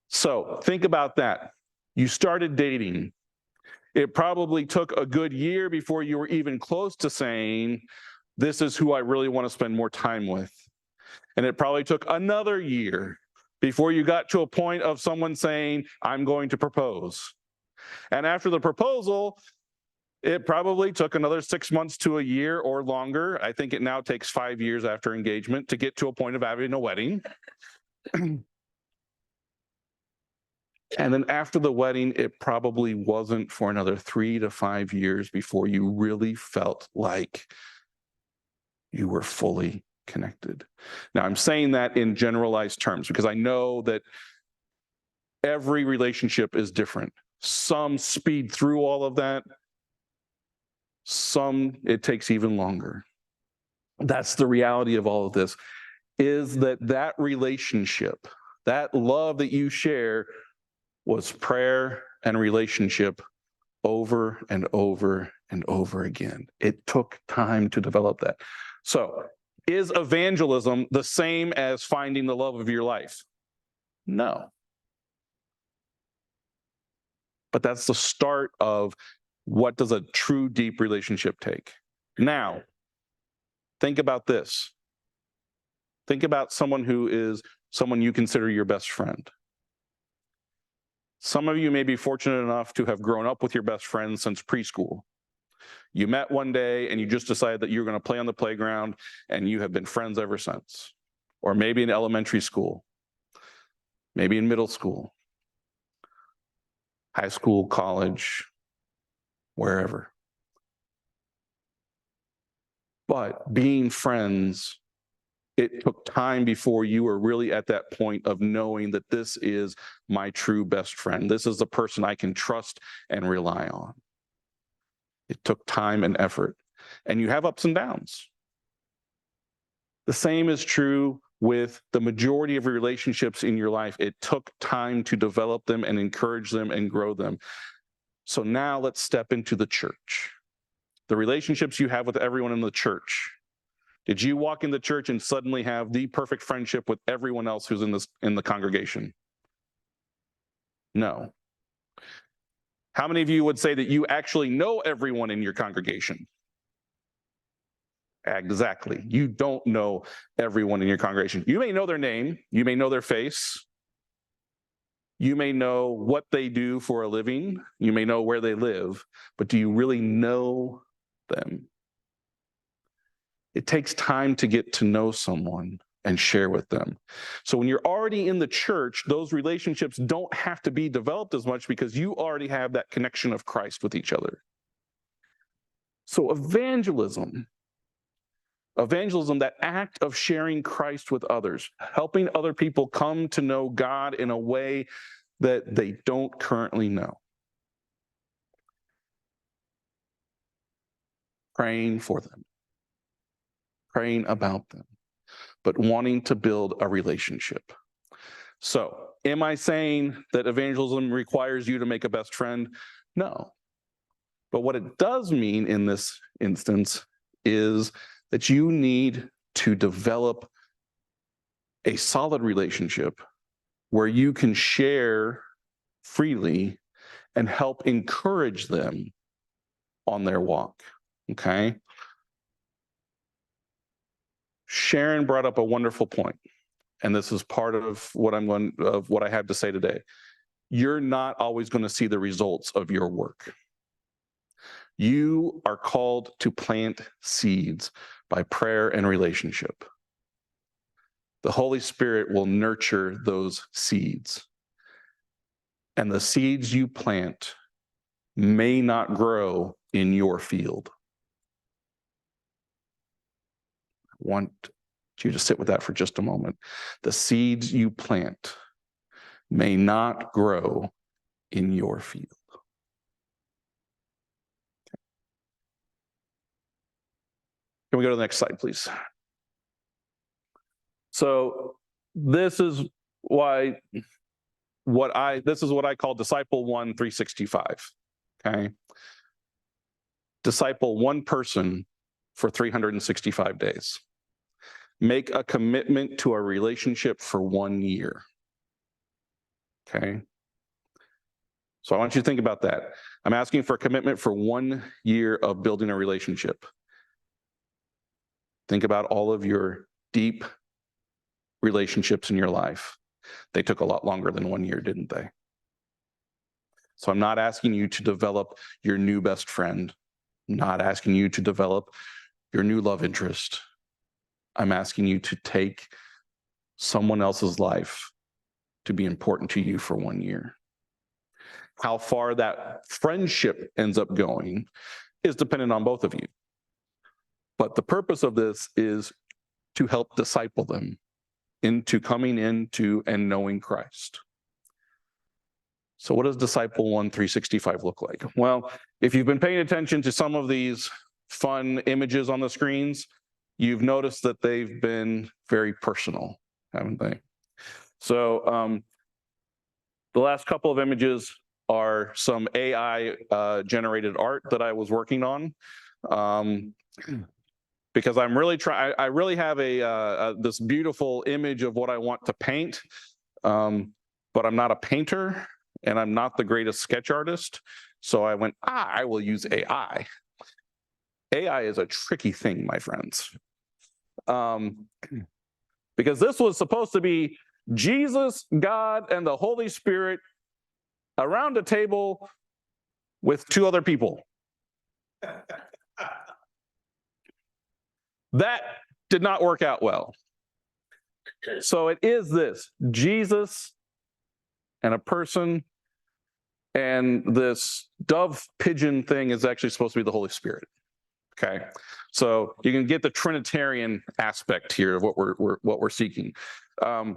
So think about that. You started dating. It probably took a good year before you were even close to saying, this is who I really want to spend more time with. And it probably took another year before you got to a point of someone saying, I'm going to propose. And after the proposal, it probably took another 6 months to a year or longer. I think it now takes 5 years after engagement to get to a point of having a wedding. And then after the wedding, it probably wasn't for another 3 to 5 years before you really felt like you were fully connected. Now, I'm saying that in generalized terms because I know that every relationship is different. Some speed through all of that. Some, it takes even longer. That's the reality of all of this, is that relationship, that love that you share was prayer and relationship over and over and over again. It took time to develop that. So, is evangelism the same as finding the love of your life? No. But that's the start of what does a true deep relationship take. Now, think about this. Think about someone who is someone you consider your best friend. Some of you may be fortunate enough to have grown up with your best friend since preschool. You met one day and you just decided that you're going to play on the playground and you have been friends ever since. Or maybe in elementary school, maybe in middle school, high school, college, wherever. But being friends, it took time before you were really at that point of knowing that this is my true best friend. This is the person I can trust and rely on. It took time and effort. And you have ups and downs. The same is true with the majority of your relationships in your life. It took time to develop them and encourage them and grow them. So now let's step into the church. The relationships you have with everyone in the church. Did you walk in the church and suddenly have the perfect friendship with everyone else who's in the congregation? No. How many of you would say that you actually know everyone in your congregation? Exactly. You don't know everyone in your congregation. You may know their name. You may know their face. You may know what they do for a living. You may know where they live. But do you really know them? It takes time to get to know someone and share with them. So when you're already in the church, those relationships don't have to be developed as much because you already have that connection of Christ with each other. So evangelism, that act of sharing Christ with others, helping other people come to know God in a way that they don't currently know. Praying for them, praying about them, but wanting to build a relationship. So, am I saying that evangelism requires you to make a best friend? No. But what it does mean in this instance is that you need to develop a solid relationship where you can share freely and help encourage them on their walk. Okay? Sharon brought up a wonderful point, and this is part of what I have to say today. You're not always going to see the results of your work. You are called to plant seeds by prayer and relationship. The Holy Spirit will nurture those seeds. And the seeds you plant may not grow in your field. I want you to sit with that for just a moment. The seeds you plant may not grow in your field. Can we go to the next slide, please? So this is what I call Disciple 1 365. Okay. Disciple one person for 365 days. Make a commitment to a relationship for 1 year. Okay. So I want you to think about that. I'm asking for a commitment for 1 year of building a relationship. Think about all of your deep relationships in your life. They took a lot longer than 1 year, didn't they? So I'm not asking you to develop your new best friend. I'm not asking you to develop your new love interest. I'm asking you to take someone else's life to be important to you for 1 year. How far that friendship ends up going is dependent on both of you. But the purpose of this is to help disciple them into coming into and knowing Christ. So what does Disciple 1 365 look like? Well, if you've been paying attention to some of these fun images on the screens, you've noticed that they've been very personal, haven't they? So the last couple of images are some AI generated art that I was working on. Because I'm really trying, I really have this beautiful image of what I want to paint, but I'm not a painter and I'm not the greatest sketch artist. So I went, I will use AI. AI is a tricky thing, my friends. Because this was supposed to be Jesus, God, and the Holy Spirit around a table with two other people. That did not work out well. So it is this, Jesus and a person, and this dove pigeon thing is actually supposed to be the Holy Spirit. Okay, so you can get the Trinitarian aspect here of what we're seeking. At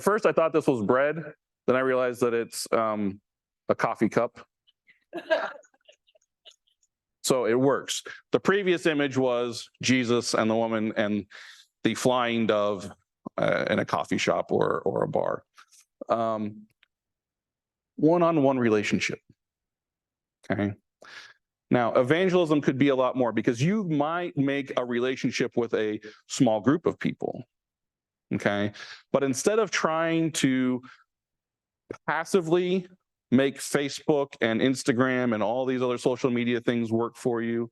first, I thought this was bread. Then I realized that it's a coffee cup. So it works. The previous image was Jesus and the woman and the flying dove in a coffee shop or a bar. One-on-one relationship. Okay. Now, evangelism could be a lot more because you might make a relationship with a small group of people. Okay. But instead of trying to passively make Facebook and Instagram and all these other social media things work for you,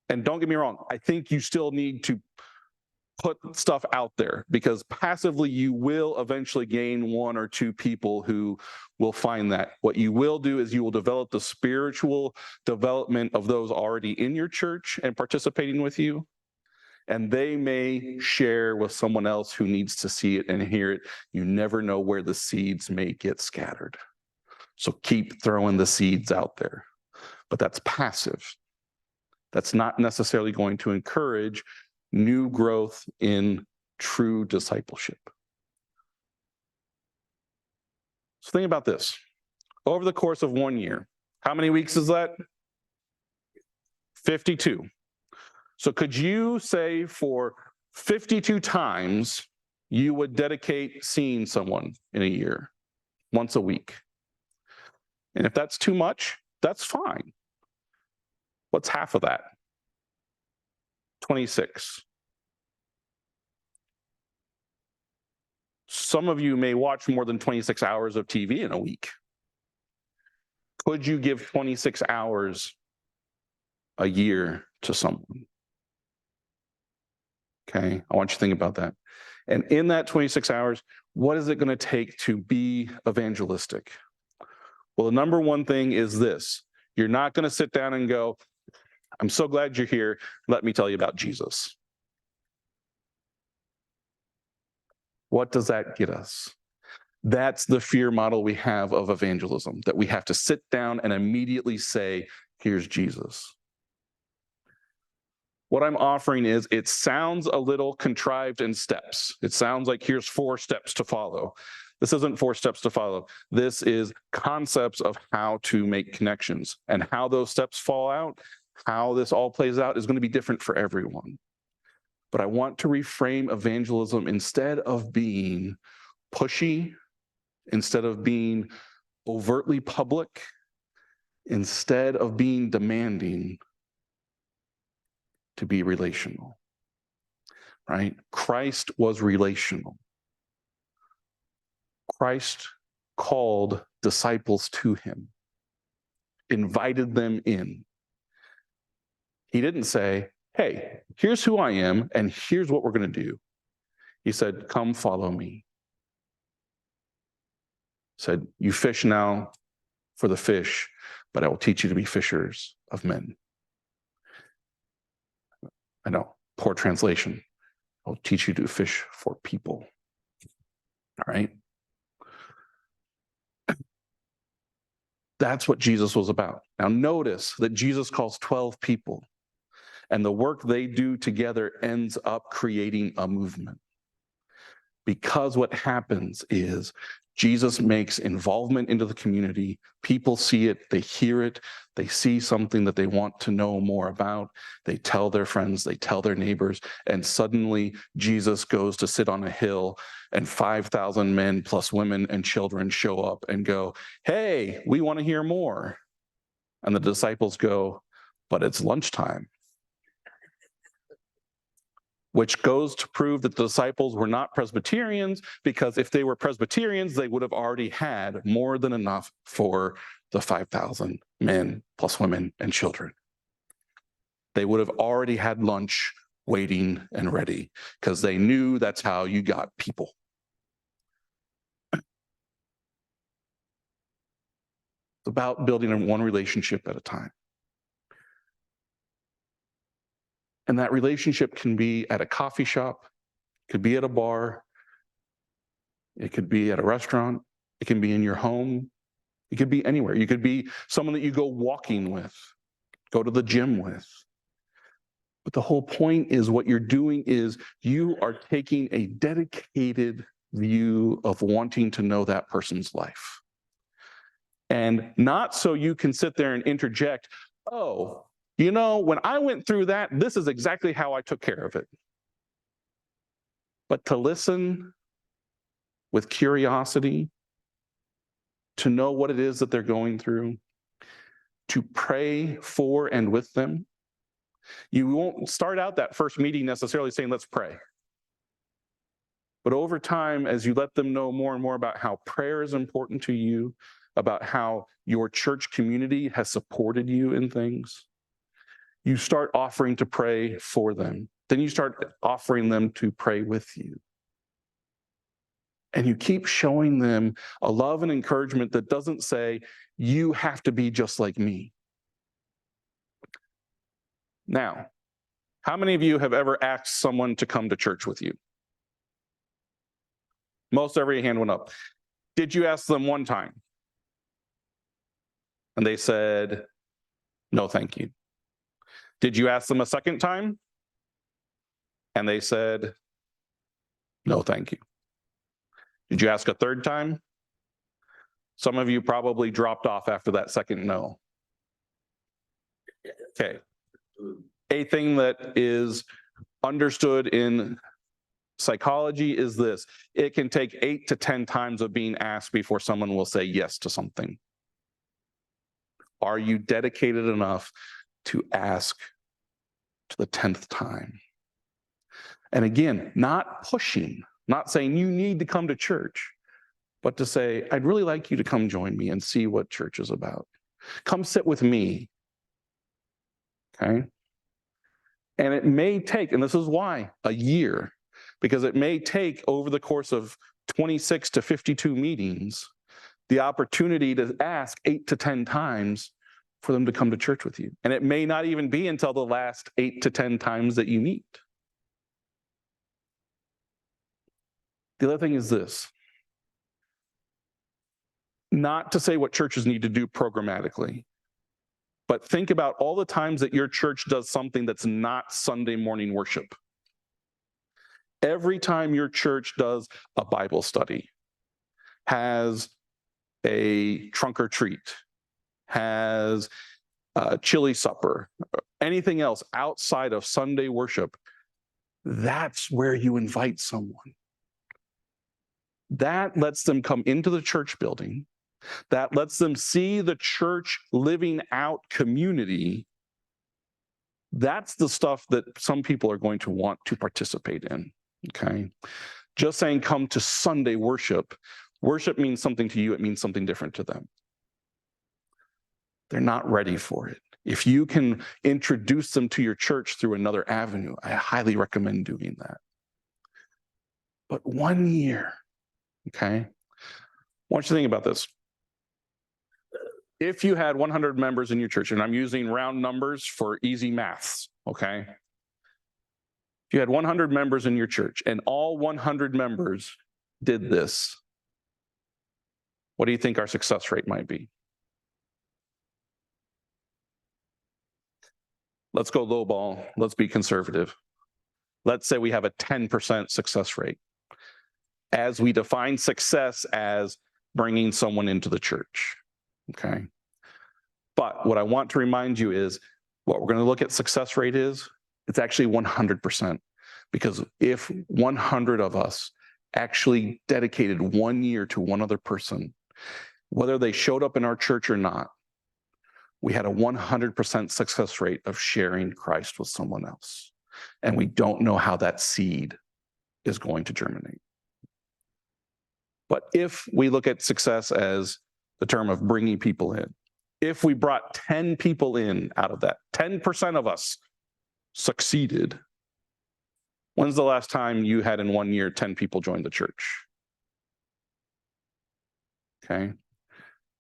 and don't get me wrong, I think you still need to put stuff out there because passively you will eventually gain one or two people who will find that. What you will do is you will develop the spiritual development of those already in your church and participating with you. And they may share with someone else who needs to see it and hear it. You never know where the seeds may get scattered. So keep throwing the seeds out there. But that's passive. That's not necessarily going to encourage new growth in true discipleship. So think about this. Over the course of 1 year, how many weeks is that? 52. So could you say for 52 times you would dedicate seeing someone in a year, once a week? And if that's too much, that's fine. What's half of that? 26. Some of you may watch more than 26 hours of TV in a week. Could you give 26 hours a year to someone? Okay, I want you to think about that. And in that 26 hours, what is it going to take to be evangelistic? Well, the number one thing is this. You're not going to sit down and go, I'm so glad you're here. Let me tell you about Jesus. What does that get us? That's the fear model we have of evangelism, that we have to sit down and immediately say, here's Jesus. What I'm offering is, it sounds a little contrived in steps. It sounds like here's 4 steps to follow. This isn't 4 steps to follow. This is concepts of how to make connections, and how those steps fall out, how this all plays out is going to be different for everyone. But I want to reframe evangelism instead of being pushy, instead of being overtly public, instead of being demanding, to be relational, right? Christ was relational. Christ called disciples to him, invited them in. He didn't say, hey, here's who I am, and here's what we're going to do. He said, come follow me. He said, you fish now for the fish, but I will teach you to be fishers of men. I know, poor translation. I'll teach you to fish for people. All right. That's what Jesus was about. Now notice that Jesus calls 12 people, and the work they do together ends up creating a movement. Because what happens is Jesus makes involvement into the community. People see it, they hear it, they see something that they want to know more about. They tell their friends, they tell their neighbors, and suddenly Jesus goes to sit on a hill, and 5,000 men plus women and children show up and go, hey, we want to hear more. And the disciples go, but it's lunchtime. Which goes to prove that the disciples were not Presbyterians, because if they were Presbyterians, they would have already had more than enough for the 5,000 men plus women and children. They would have already had lunch waiting and ready, because they knew that's how you got people. It's about building one relationship at a time. And that relationship can be at a coffee shop, could be at a bar, it could be at a restaurant, it can be in your home, it could be anywhere. You could be someone that you go walking with, go to the gym with. But the whole point is, what you're doing is you are taking a dedicated view of wanting to know that person's life. And not so you can sit there and interject, oh, you know, when I went through that, this is exactly how I took care of it. But to listen with curiosity, to know what it is that they're going through, to pray for and with them. You won't start out that first meeting necessarily saying, let's pray. But over time, as you let them know more and more about how prayer is important to you, about how your church community has supported you in things, you start offering to pray for them. Then you start offering them to pray with you. And you keep showing them a love and encouragement that doesn't say, you have to be just like me. Now, how many of you have ever asked someone to come to church with you? Most every hand went up. Did you ask them one time? And they said, no, thank you. Did you ask them a second time? And they said, no, thank you. Did you ask a third time? Some of you probably dropped off after that second no. Okay. A thing that is understood in psychology is this: it can take 8 to 10 times of being asked before someone will say yes to something. Are you dedicated enough to ask to the 10th time? And again, not pushing, not saying you need to come to church, but to say, I'd really like you to come join me and see what church is about. Come sit with me. Okay? And it may take, and this is why, a year, because it may take over the course of 26 to 52 meetings, the opportunity to ask 8 to 10 times for them to come to church with you. And it may not even be until the last 8 to 10 times that you meet. The other thing is this: not to say what churches need to do programmatically, but think about all the times that your church does something that's not Sunday morning worship. Every time your church does a Bible study, has a trunk or treat, has a chili supper, anything else outside of Sunday worship, that's where you invite someone. That lets them come into the church building. That lets them see the church living out community. That's the stuff that some people are going to want to participate in, okay? Just saying come to Sunday worship. Worship means something to you, it means something different to them. They're not ready for it. If you can introduce them to your church through another avenue, I highly recommend doing that. But 1 year, okay? I want you to think about this. If you had 100 members in your church, and I'm using round numbers for easy maths, okay? If you had 100 members in your church and all 100 members did this, what do you think our success rate might be? Let's go lowball. Let's be conservative. Let's say we have a 10% success rate, as we define success as bringing someone into the church, okay? But what I want to remind you is what we're going to look at success rate is, it's actually 100%. Because if 100 of us actually dedicated 1 year to one other person, whether they showed up in our church or not, we had a 100% success rate of sharing Christ with someone else. And we don't know how that seed is going to germinate. But if we look at success as the term of bringing people in, if we brought 10 people in out of that, 10% of us succeeded. When's the last time you had in 1 year 10 people join the church? Okay.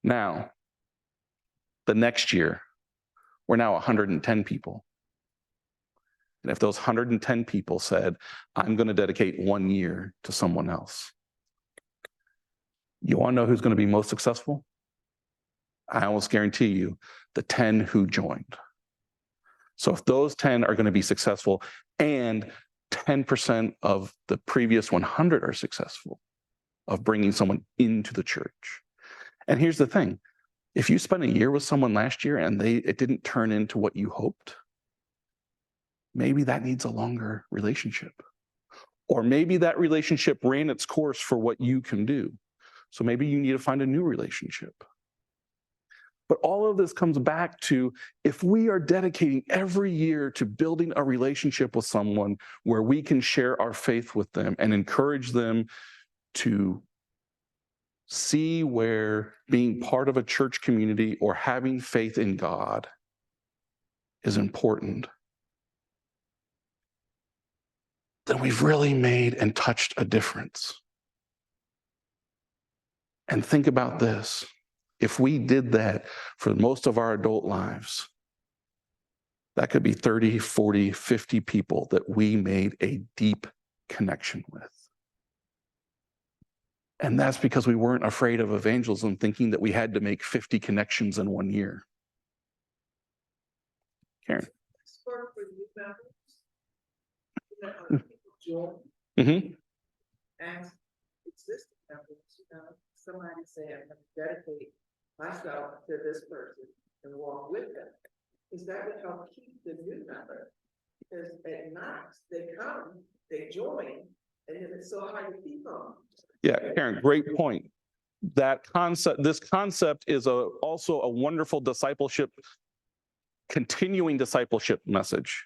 Now, the next year, we're now 110 people. And if those 110 people said, I'm going to dedicate 1 year to someone else, you want to know who's going to be most successful? I almost guarantee you the 10 who joined. So if those 10 are going to be successful and 10% of the previous 100 are successful of bringing someone into the church. And here's the thing. If you spent a year with someone last year and it didn't turn into what you hoped, maybe that needs a longer relationship. Or maybe that relationship ran its course for what you can do. So maybe you need to find a new relationship. But all of this comes back to, if we are dedicating every year to building a relationship with someone where we can share our faith with them and encourage them to see where being part of a church community or having faith in God is important, then we've really made and touched a difference. And think about this. If we did that for most of our adult lives, that could be 30, 40, 50 people that we made a deep connection with. And that's because we weren't afraid of evangelism, thinking that we had to make 50 connections in 1 year. Karen. Mm-hmm. As existing members, somebody said, I'm going to dedicate myself to this person and walk with them. Is that would help keep the new member? Because at night they come, they join, and then it's so hard to keep them. Yeah, Karen, great point. This concept is also a wonderful continuing discipleship message.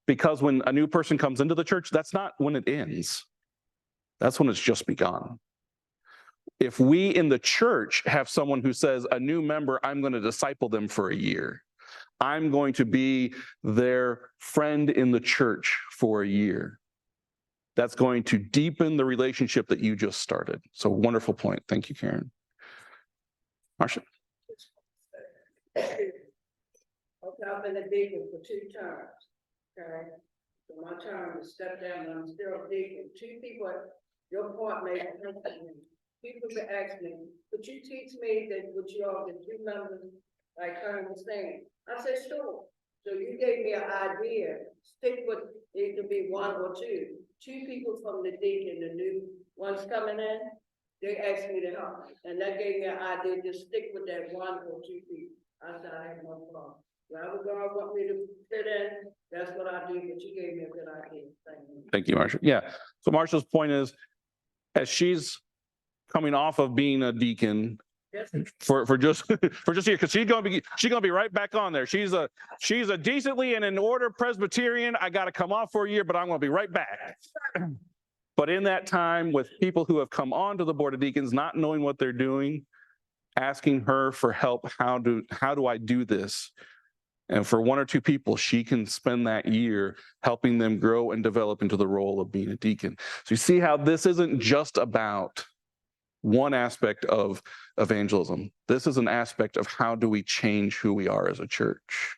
Because when a new person comes into the church, that's not when it ends. That's when it's just begun. If we in the church have someone who says, a new member, I'm going to disciple them for a year. I'm going to be their friend in the church for a year. That's going to deepen the relationship that you just started. So wonderful point. Thank you, Karen. Marcia. Okay, I've been a deacon for 2 terms. Okay, so my term is stepped down and I'm still a deacon. 2 people, your point made sense to me. People been asking me, could you teach me that what you all the 2 members, like Karen was saying? I said, sure. So you gave me an idea. Stick with it could be 1 or 2. 2 people from the deacon, the new ones coming in, they asked me to help. And that gave me an idea to stick with that 1 or 2 people. I said, I have no problem. Wherever God want me to fit in, that's what I do, but you gave me a good idea. Thank you. Thank you, Marcia. Yeah. So Marcia's point is, as she's coming off of being a deacon for just here, because she's gonna be right back on there. She's a decently and in order Presbyterian. I got to come off for a year, but I'm gonna be right back. But in that time, with people who have come on to the board of deacons, not knowing what they're doing, asking her for help, how do I do this? And for one or two people, she can spend that year helping them grow and develop into the role of being a deacon. So you see how this isn't just about one aspect of evangelism. This is an aspect of how do we change who we are as a church.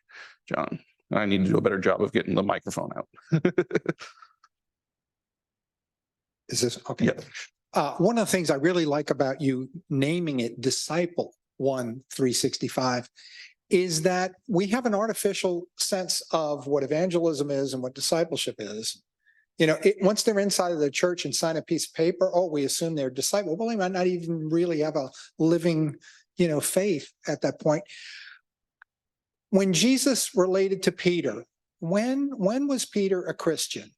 John, I need to do a better job of getting the microphone out. Is this okay? Yeah. One of the things I really like about you naming it Disciple 1-365 is that we have an artificial sense of what evangelism is and what discipleship is. You know, once they're inside of the church and sign a piece of paper, oh, we assume they're disciple. Well, they might not even really have a living, faith at that point. When Jesus related to Peter, when was Peter a Christian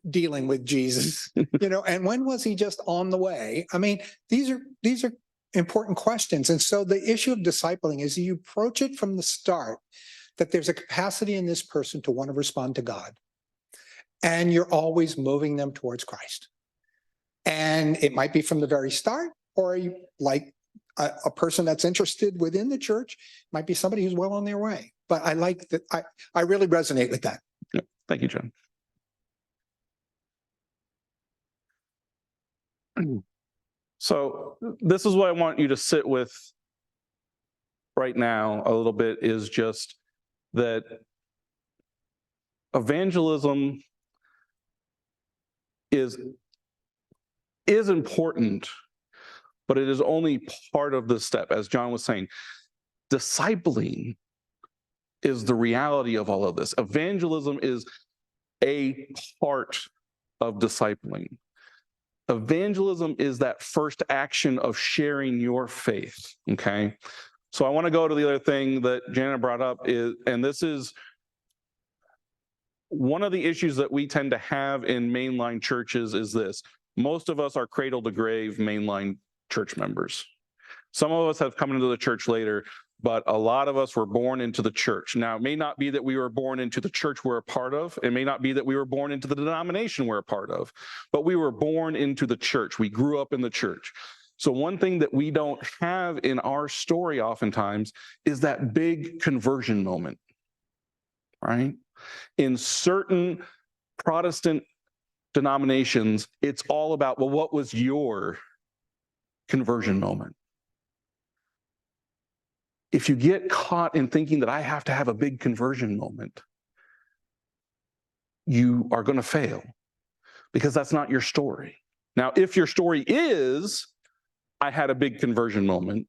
dealing with Jesus? And when was he just on the way? I mean, these are important questions. And so the issue of discipling is you approach it from the start that there's a capacity in this person to want to respond to God. And you're always moving them towards Christ. And it might be from the very start, or you like a person that's interested within the church, might be somebody who's well on their way. But I like that. I really resonate with that. Yeah. Thank you, John. So this is what I want you to sit with right now a little bit, is just that evangelism is important, but it is only part of the step. As John was saying, discipling is the reality of all of this. Evangelism is a part of discipling. Evangelism is that first action of sharing your faith, okay? So I want to go to the other thing that Janet brought up, and this is one of the issues that we tend to have in mainline churches is this. Most of us are cradle to grave mainline church members. Some of us have come into the church later, but a lot of us were born into the church. Now, it may not be that we were born into the church we're a part of. It may not be that we were born into the denomination we're a part of, but we were born into the church. We grew up in the church. So one thing that we don't have in our story oftentimes is that big conversion moment, right? In certain Protestant denominations, it's all about, well, what was your conversion moment? If you get caught in thinking that I have to have a big conversion moment, you are going to fail, because that's not your story. Now, if your story is, I had a big conversion moment,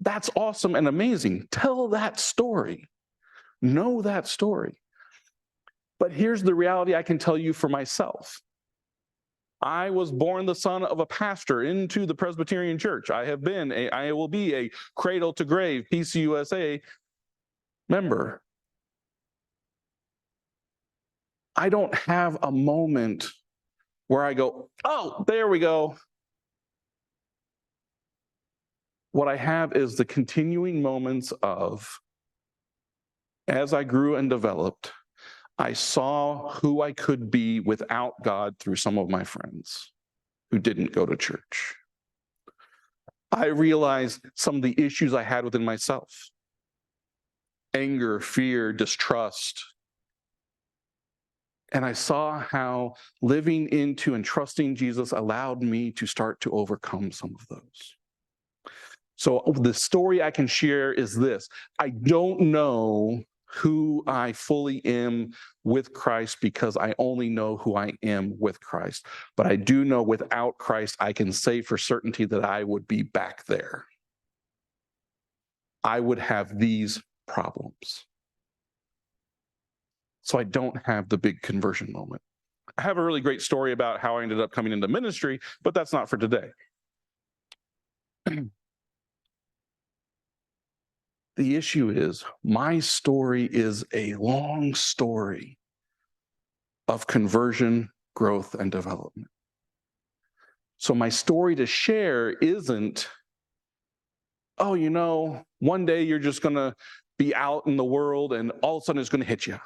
that's awesome and amazing. Tell that story. Know that story. But here's the reality I can tell you for myself. I was born the son of a pastor into the Presbyterian church. I will be a cradle to grave PCUSA member. I don't have a moment where I go, oh, there we go. What I have is the continuing moments of, as I grew and developed, I saw who I could be without God through some of my friends who didn't go to church. I realized some of the issues I had within myself: anger, fear, distrust. And I saw how living into and trusting Jesus allowed me to start to overcome some of those. So the story I can share is this: I don't know who I fully am with Christ because I only know who I am with Christ. But I do know without Christ, I can say for certainty that I would be back there. I would have these problems. So I don't have the big conversion moment. I have a really great story about how I ended up coming into ministry, but that's not for today. The issue is, my story is a long story of conversion, growth, and development. So my story to share isn't, oh, one day you're just going to be out in the world and all of a sudden it's going to hit you.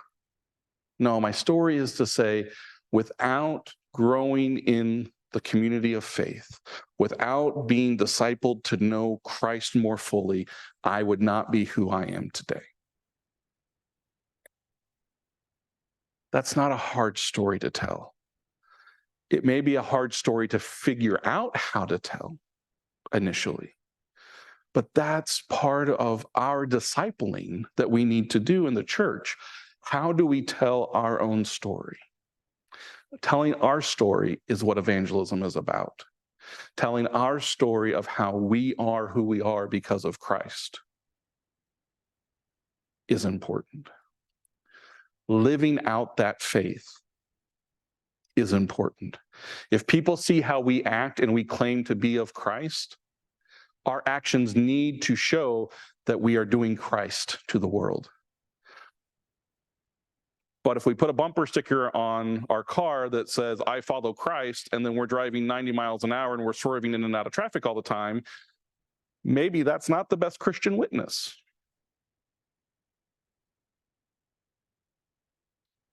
No, my story is to say, without growing in the community of faith, without being discipled to know Christ more fully, I would not be who I am today. That's not a hard story to tell. It may be a hard story to figure out how to tell initially, but that's part of our discipling that we need to do in the church. How do we tell our own story? Telling our story is what evangelism is about. Telling our story of how we are who we are because of Christ is important. Living out that faith is important. If people see how we act and we claim to be of Christ, our actions need to show that we are doing Christ to the world. But if we put a bumper sticker on our car that says, I follow Christ, and then we're driving 90 miles an hour and we're swerving in and out of traffic all the time, maybe that's not the best Christian witness.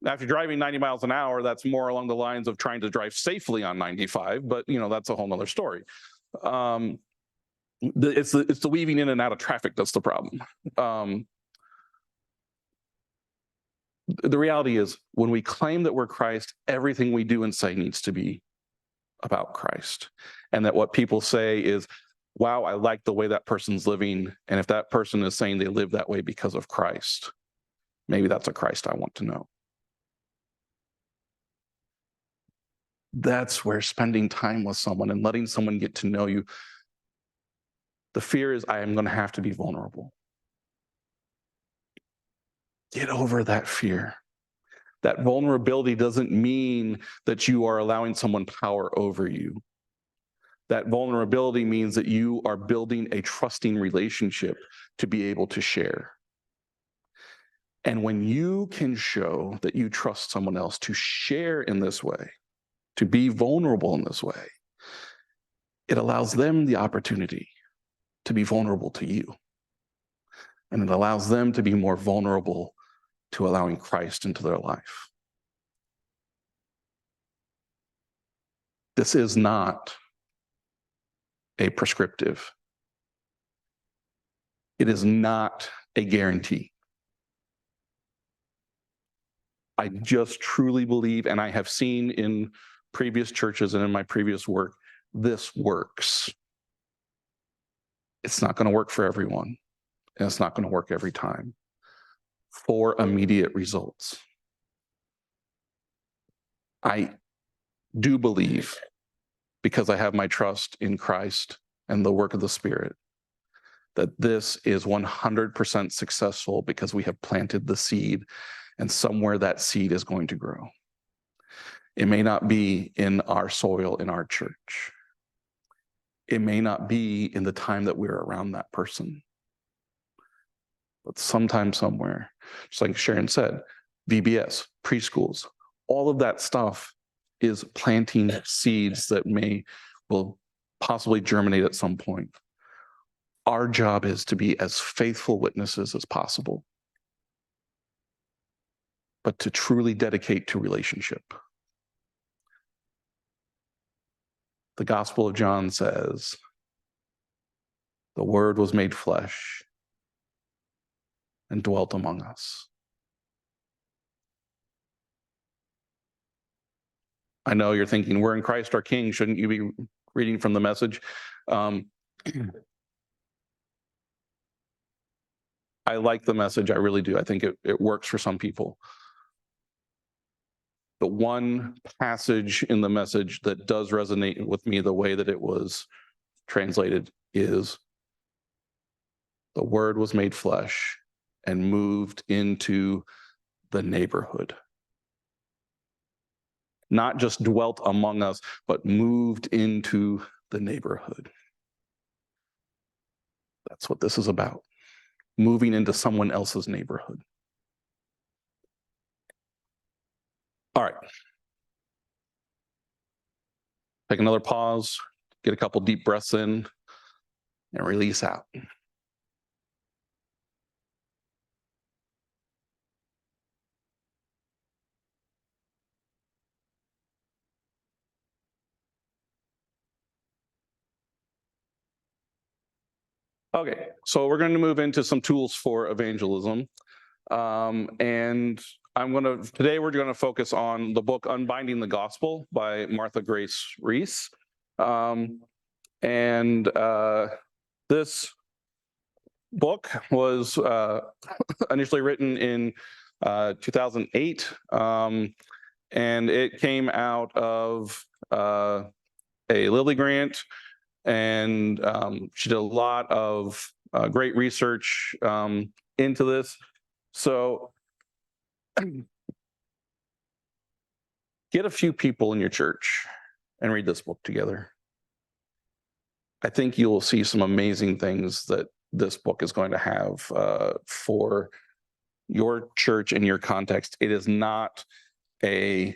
Now, if you're driving 90 miles an hour, that's more along the lines of trying to drive safely on 95, but that's a whole nother story. It's the weaving in and out of traffic that's the problem. The reality is, when we claim that we're Christ, everything we do and say needs to be about Christ. And that what people say is, wow, I like the way that person's living. And if that person is saying they live that way because of Christ, maybe that's a Christ I want to know. That's where spending time with someone and letting someone get to know you. The fear is, I am going to have to be vulnerable. Get over that fear. That vulnerability doesn't mean that you are allowing someone power over you. That vulnerability means that you are building a trusting relationship to be able to share. And when you can show that you trust someone else to share in this way, to be vulnerable in this way, it allows them the opportunity to be vulnerable to you. And it allows them to be more vulnerable to allowing Christ into their life. This is not a prescriptive. It is not a guarantee. I just truly believe, and I have seen in previous churches and in my previous work, this works. It's not going to work for everyone, and it's not going to work every time for immediate results. I do believe, because I have my trust in Christ and the work of the Spirit, that this is 100% successful because we have planted the seed, and somewhere that seed is going to grow. It may not be in our soil in our church. It may not be in the time that we're around that person. But sometime, somewhere, just like Sharon said, VBS, preschools, all of that stuff is planting seeds that will possibly germinate at some point. Our job is to be as faithful witnesses as possible, but to truly dedicate to relationship. The Gospel of John says, the Word was made flesh and dwelt among us. I know you're thinking, we're in Christ our King. Shouldn't you be reading from the Message? I like the Message. I really do. I think it works for some people. The one passage in the Message that does resonate with me the way that it was translated is, the Word was made flesh and moved into the neighborhood. Not just dwelt among us, but moved into the neighborhood. That's what this is about. Moving into someone else's neighborhood. All right. Take another pause, get a couple deep breaths in, and release out. Okay, so we're going to move into some tools for evangelism. And today we're going to focus on the book Unbinding the Gospel by Martha Grace Reese. This book was initially written in 2008, and it came out of a Lilly grant, and she did a lot of great research into this. So get a few people in your church and read this book together. I think you will see some amazing things that this book is going to have for your church and your context. It is not if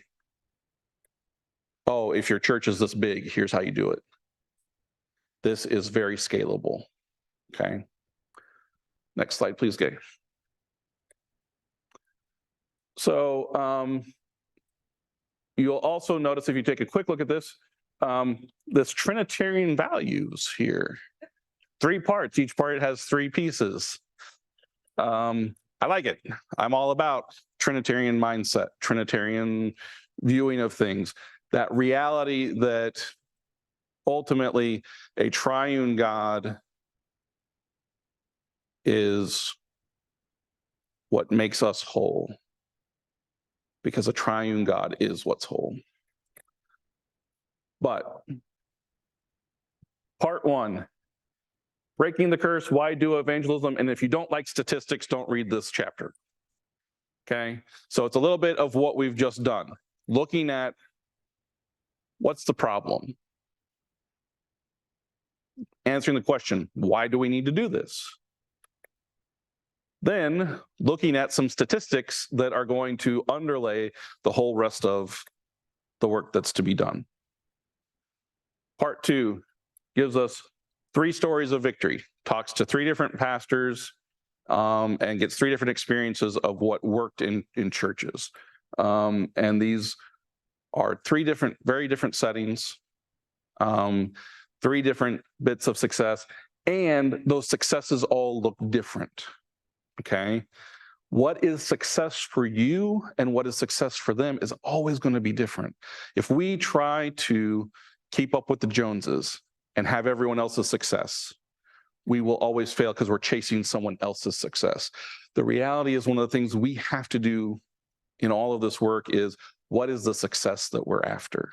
your church is this big, here's how you do it. This is very scalable. Okay. Next slide, please, Gay. So you'll also notice, if you take a quick look at this, this Trinitarian values here. 3 parts. Each part has 3 pieces. I like it. I'm all about Trinitarian mindset, Trinitarian viewing of things. That reality that ultimately a triune God is what makes us whole, because a triune God is what's whole. But part 1, breaking the curse, why do evangelism? And if you don't like statistics, don't read this chapter. Okay, so it's a little bit of what we've just done, looking at what's the problem, answering the question, why do we need to do this? Then looking at some statistics that are going to underlay the whole rest of the work that's to be done. Part 2 gives us 3 stories of victory, talks to 3 different pastors, and gets 3 different experiences of what worked in churches. And these are 3 different, very different settings, 3 different bits of success, and those successes all look different. Okay, what is success for you and what is success for them is always going to be different. If we try to keep up with the Joneses and have everyone else's success, we will always fail because we're chasing someone else's success. The reality is, one of the things we have to do in all of this work is, what is the success that we're after?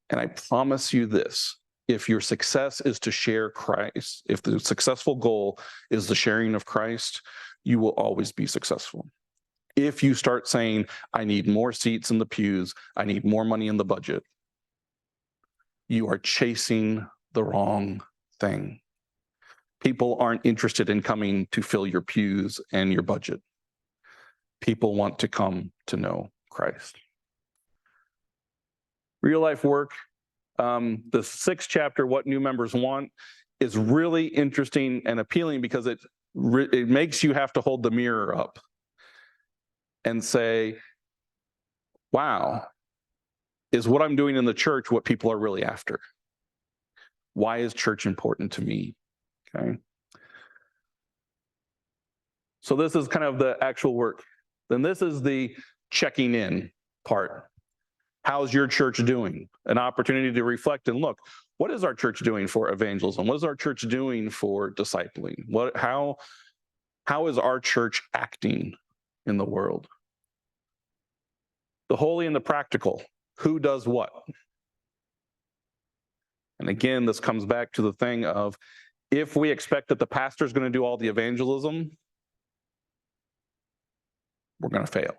And I promise you this, if your success is to share Christ, if the successful goal is the sharing of Christ, you will always be successful. If you start saying, I need more seats in the pews, I need more money in the budget, you are chasing the wrong thing. People aren't interested in coming to fill your pews and your budget. People want to come to know Christ. Real life work. The 6th chapter, What New Members Want, is really interesting and appealing because it makes you have to hold the mirror up and say, wow, is what I'm doing in the church what people are really after? Why is church important to me? Okay. So this is kind of the actual work. Then this is the checking in part. How's your church doing? An opportunity to reflect and look, what is our church doing for evangelism? What is our church doing for discipling? How is our church acting in the world? The holy and the practical. Who does what? And again, this comes back to the thing of, if we expect that the pastor is going to do all the evangelism, we're going to fail.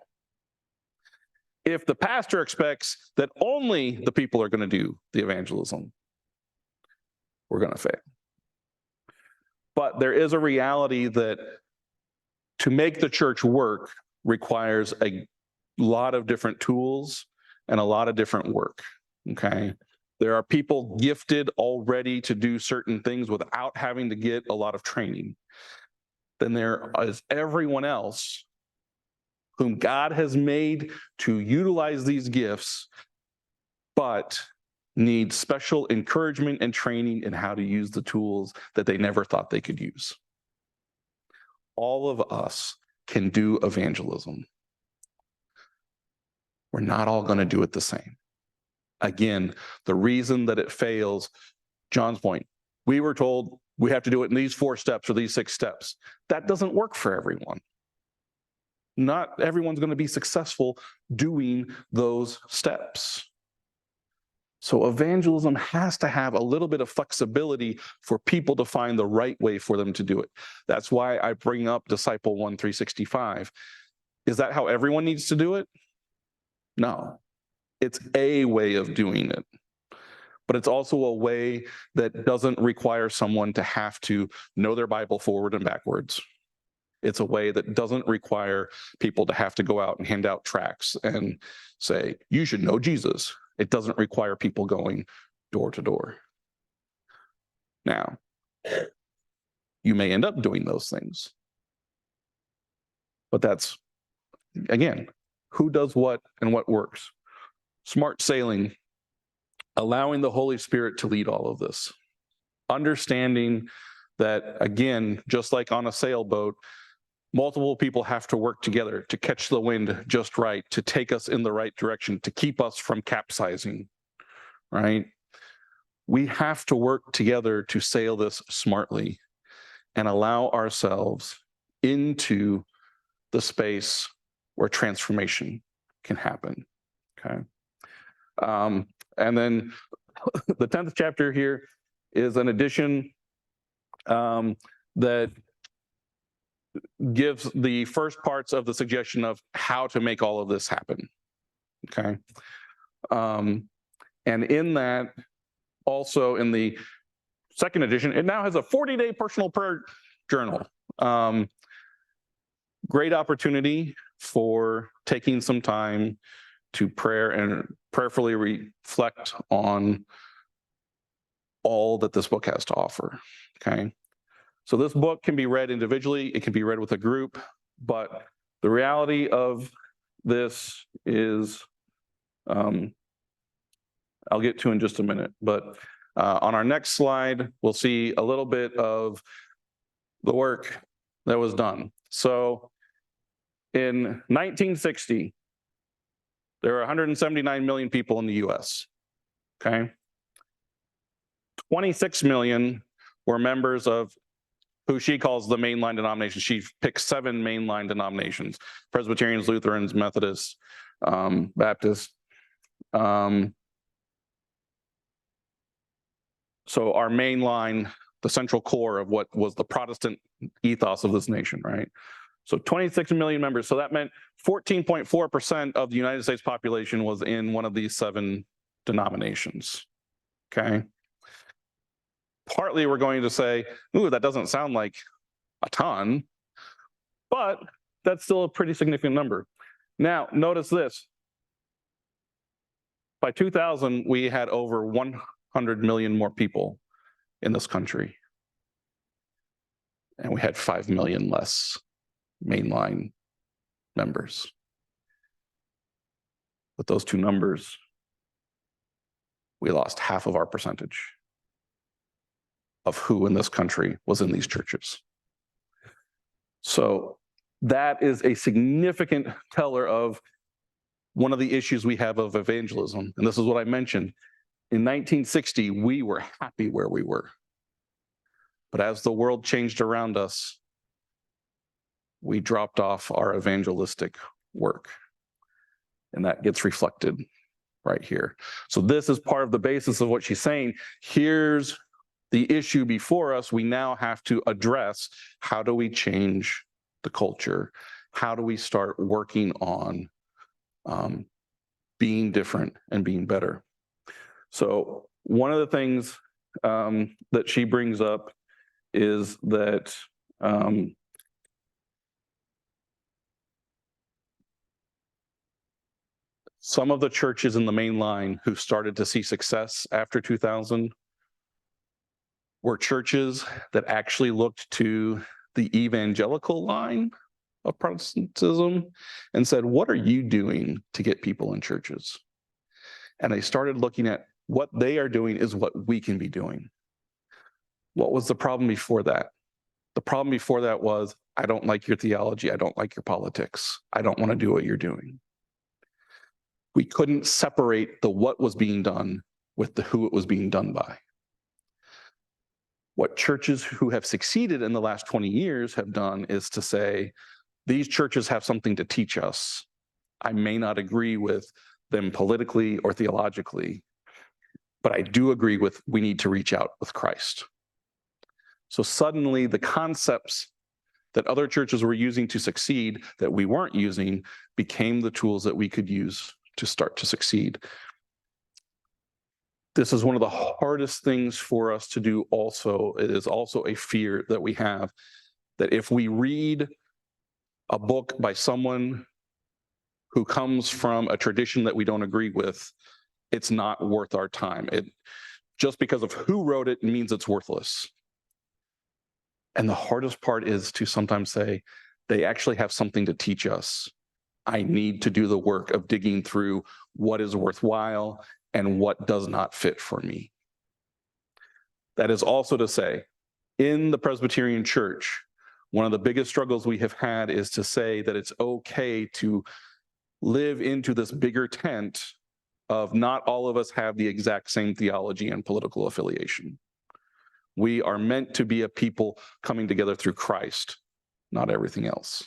If the pastor expects that only the people are going to do the evangelism, we're going to fail. But there is a reality that to make the church work requires a lot of different tools and a lot of different work, okay? There are people gifted already to do certain things without having to get a lot of training. Then there is everyone else whom God has made to utilize these gifts, but need special encouragement and training in how to use the tools that they never thought they could use. All of us can do evangelism. We're not all going to do it the same. Again, the reason that it fails, John's point, we were told we have to do it in these 4 steps or these 6 steps. That doesn't work for everyone. Not everyone's going to be successful doing those steps. So evangelism has to have a little bit of flexibility for people to find the right way for them to do it. That's why I bring up Disciple 1-365. Is that how everyone needs to do it? No. It's a way of doing it. But it's also a way that doesn't require someone to have to know their Bible forward and backwards. It's a way that doesn't require people to have to go out and hand out tracts and say, you should know Jesus. It doesn't require people going door to door. Now, you may end up doing those things. But that's, again, who does what and what works. Smart sailing, allowing the Holy Spirit to lead all of this. Understanding that, again, just like on a sailboat, multiple people have to work together to catch the wind just right, to take us in the right direction, to keep us from capsizing, right? We have to work together to sail this smartly and allow ourselves into the space where transformation can happen, okay? And then the 10th chapter here is an addition that gives the first parts of the suggestion of how to make all of this happen, okay? And in that, also in the second edition, it now has a 40-day personal prayer journal. Great opportunity for taking some time to prayer and prayerfully reflect on all that this book has to offer, okay? So this book can be read individually, it can be read with a group, but the reality of this is, I'll get to in just a minute, but on our next slide, we'll see a little bit of the work that was done. So in 1960, there were 179 million people in the US, okay? 26 million were members of who she calls the mainline denominations. She picks 7 mainline denominations: Presbyterians, Lutherans, Methodists, Baptists. So our mainline, the central core of what was the Protestant ethos of this nation, right? So 26 million members. So that meant 14.4% of the United States population was in one of these 7 denominations, okay? Partly we're going to say, ooh, that doesn't sound like a ton, but that's still a pretty significant number. Now, notice this. By 2000, we had over 100 million more people in this country. And we had 5 million less mainline members. With those 2 numbers, we lost half of our percentage of who in this country was in these churches. So that is a significant teller of one of the issues we have of evangelism. And this is what I mentioned. In 1960, we were happy where we were. But as the world changed around us, we dropped off our evangelistic work. And that gets reflected right here. So this is part of the basis of what she's saying. Here's the issue before us. We now have to address, how do we change the culture? How do we start working on being different and being better? So one of the things that she brings up is that some of the churches in the main line who started to see success after 2000 were churches that actually looked to the evangelical line of Protestantism and said, what are you doing to get people in churches? And they started looking at what they are doing is what we can be doing. What was the problem before that? The problem before that was, I don't like your theology. I don't like your politics. I don't want to do what you're doing. We couldn't separate the what was being done with the who it was being done by. What churches who have succeeded in the last 20 years have done is to say, these churches have something to teach us. I may not agree with them politically or theologically, but I do agree with we need to reach out with Christ. So suddenly the concepts that other churches were using to succeed that we weren't using became the tools that we could use to start to succeed. This is one of the hardest things for us to do also. It is also a fear that we have, that if we read a book by someone who comes from a tradition that we don't agree with, it's not worth our time. Just because of who wrote it means it's worthless. And the hardest part is to sometimes say, they actually have something to teach us. I need to do the work of digging through what is worthwhile and what does not fit for me. That is also to say, in the Presbyterian Church, one of the biggest struggles we have had is to say that it's okay to live into this bigger tent of not all of us have the exact same theology and political affiliation. We are meant to be a people coming together through Christ, not everything else.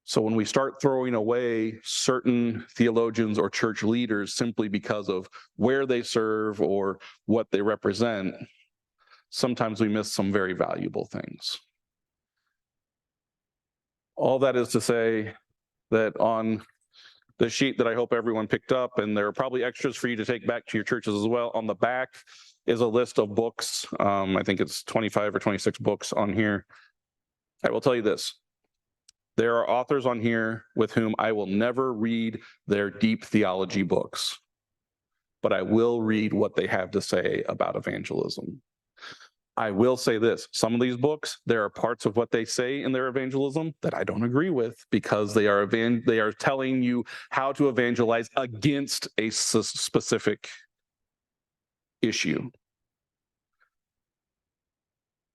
So when we start throwing away certain theologians or church leaders simply because of where they serve or what they represent, sometimes we miss some very valuable things. All that is to say that on the sheet that I hope everyone picked up, and there are probably extras for you to take back to your churches as well, on the back is a list of books. I think it's 25 or 26 books on here. I will tell you this. There are authors on here with whom I will never read their deep theology books, but I will read what they have to say about evangelism. I will say this, some of these books, there are parts of what they say in their evangelism that I don't agree with, because they are telling you how to evangelize against a specific issue.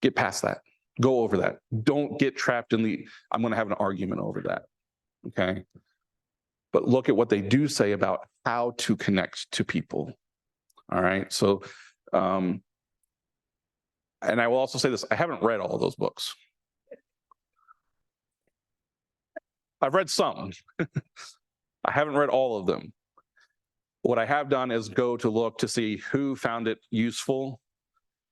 Get past that. Go over that. Don't get trapped in I'm going to have an argument over that. Okay. But look at what they do say about how to connect to people. All right. So, and I will also say this, I haven't read all of those books. I've read some. I haven't read all of them. What I have done is go to look to see who found it useful.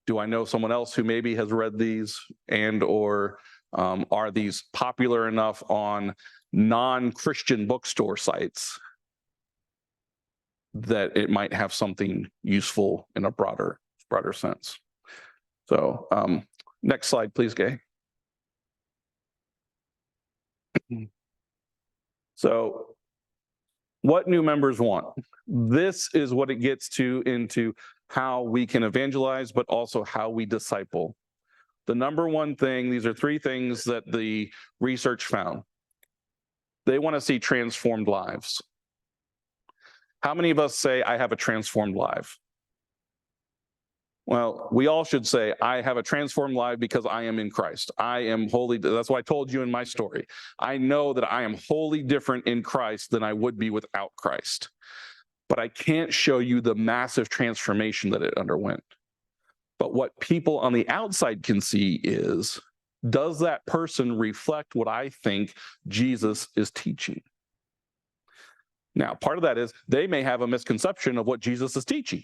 Do I know someone else who maybe has read these, and or are these popular enough on non-Christian bookstore sites that it might have something useful in a broader sense? So next slide, please, Gay. So what new members want? This is what it gets to into how we can evangelize, but also how we disciple. The number one thing, these are three things that the research found. They want to see transformed lives. How many of us say, I have a transformed life? Well, we all should say, I have a transformed life because I am in Christ. I am wholly, that's why I told you in my story. I know that I am wholly different in Christ than I would be without Christ. But I can't show you the massive transformation that it underwent. But what people on the outside can see is, does that person reflect what I think Jesus is teaching? Now, part of that is they may have a misconception of what Jesus is teaching.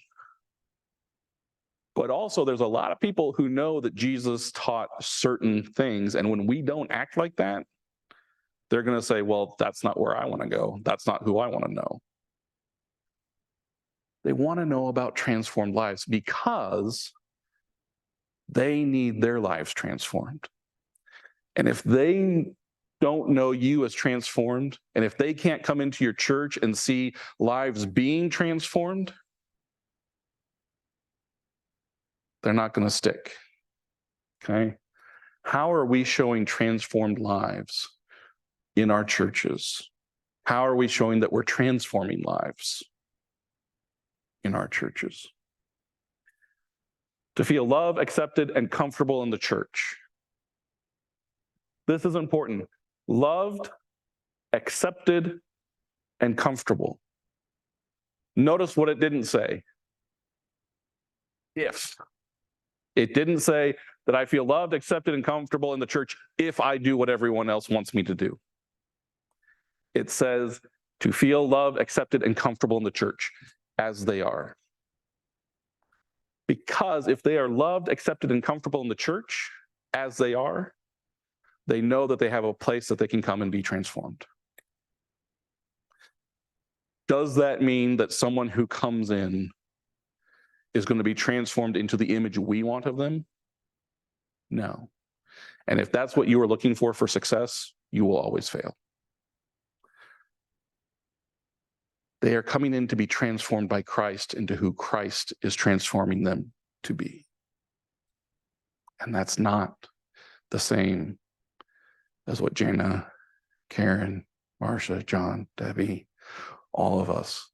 But also there's a lot of people who know that Jesus taught certain things. And when we don't act like that, they're going to say, well, that's not where I want to go. That's not who I want to know. They want to know about transformed lives because they need their lives transformed. And if they don't know you as transformed, and if they can't come into your church and see lives being transformed, they're not going to stick. Okay? How are we showing transformed lives in our churches? How are we showing that we're transforming lives in our churches? To feel loved, accepted, and comfortable in the church. This is important. Loved, accepted, and comfortable. Notice what it didn't say. If. It didn't say that I feel loved, accepted, and comfortable in the church if I do what everyone else wants me to do. It says to feel loved, accepted, and comfortable in the church as they are. Because if they are loved, accepted, and comfortable in the church as they are, they know that they have a place that they can come and be transformed. Does that mean that someone who comes in is going to be transformed into the image we want of them? No. And if that's what you are looking for success, you will always fail. They are coming in to be transformed by Christ into who Christ is transforming them to be. And that's not the same as what Jana, Karen, Marcia, John, Debbie, all of us,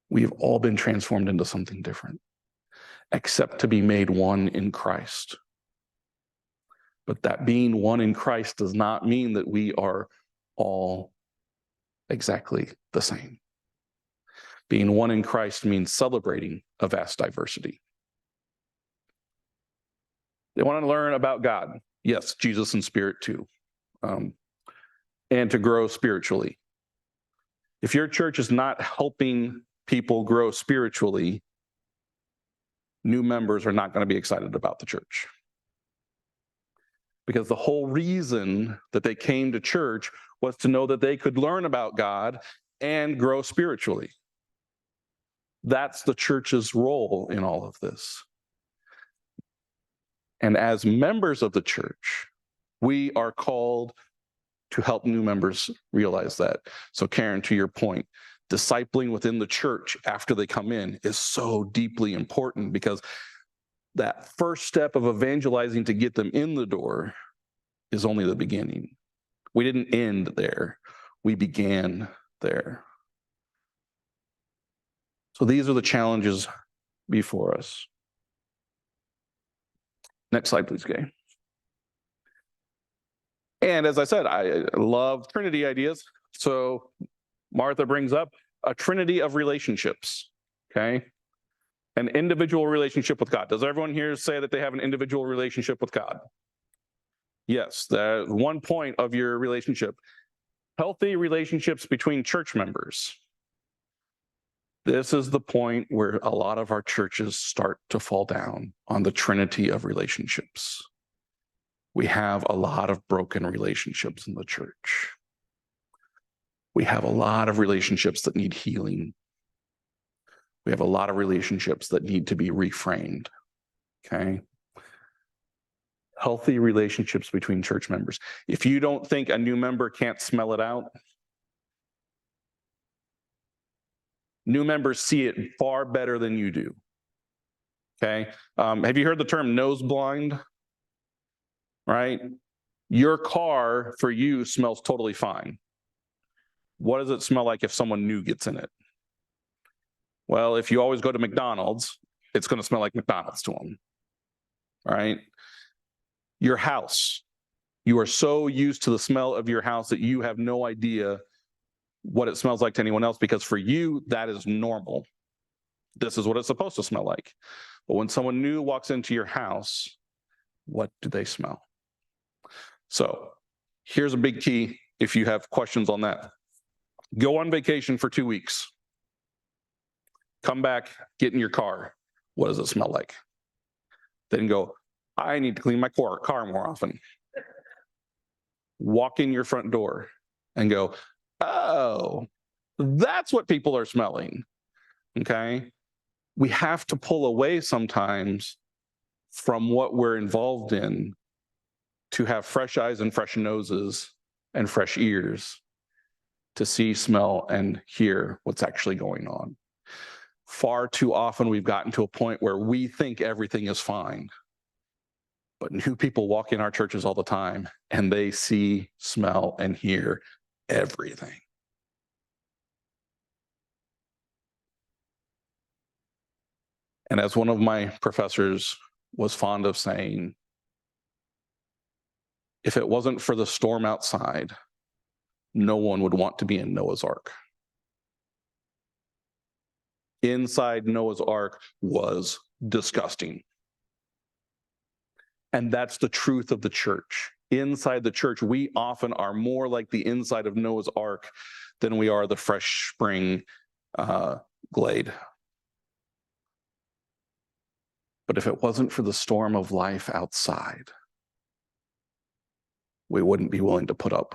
we've all been transformed into something different, except to be made one in Christ. But that being one in Christ does not mean that we are all exactly the same. Being one in Christ means celebrating a vast diversity. They want to learn about God. Yes, Jesus and Spirit too. And to grow spiritually. If your church is not helping people grow spiritually, new members are not going to be excited about the church. Because the whole reason that they came to church was to know that they could learn about God and grow spiritually. That's the church's role in all of this. And as members of the church, we are called to help new members realize that. So Karen, to your point, discipling within the church after they come in is so deeply important, because that first step of evangelizing to get them in the door is only the beginning. We didn't end there. We began there. So these are the challenges before us. Next slide, please, Gay. And as I said, I love Trinity ideas. So Martha brings up a trinity of relationships, okay? An individual relationship with God. Does everyone here say that they have an individual relationship with God? Yes, that's one point of your relationship. Healthy relationships between church members. This is the point where a lot of our churches start to fall down on the trinity of relationships. We have a lot of broken relationships in the church. We have a lot of relationships that need healing. We have a lot of relationships that need to be reframed, okay? Healthy relationships between church members. If you don't think a new member can't smell it out, new members see it far better than you do, okay? Have you heard the term nose blind? Right? Your car for you smells totally fine. What does it smell like if someone new gets in it? Well, if you always go to McDonald's, it's going to smell like McDonald's to them, right? Your house, you are so used to the smell of your house that you have no idea what it smells like to anyone else, because for you, that is normal. This is what it's supposed to smell like. But when someone new walks into your house, what do they smell? So here's a big key if you have questions on that. Go on vacation for 2 weeks. Come back, get in your car. What does it smell like? Then go, I need to clean my car more often. Walk in your front door and go, oh, that's what people are smelling, okay? We have to pull away sometimes from what we're involved in to have fresh eyes and fresh noses and fresh ears to see, smell, and hear what's actually going on. Far too often we've gotten to a point where we think everything is fine. But new people walk in our churches all the time and they see, smell, and hear everything. And as one of my professors was fond of saying, if it wasn't for the storm outside, no one would want to be in Noah's Ark. inside Noah's Ark was disgusting. And that's the truth of the church. Inside the church, we often are more like the inside of Noah's Ark than we are the fresh spring glade. But if it wasn't for the storm of life outside, we wouldn't be willing to put up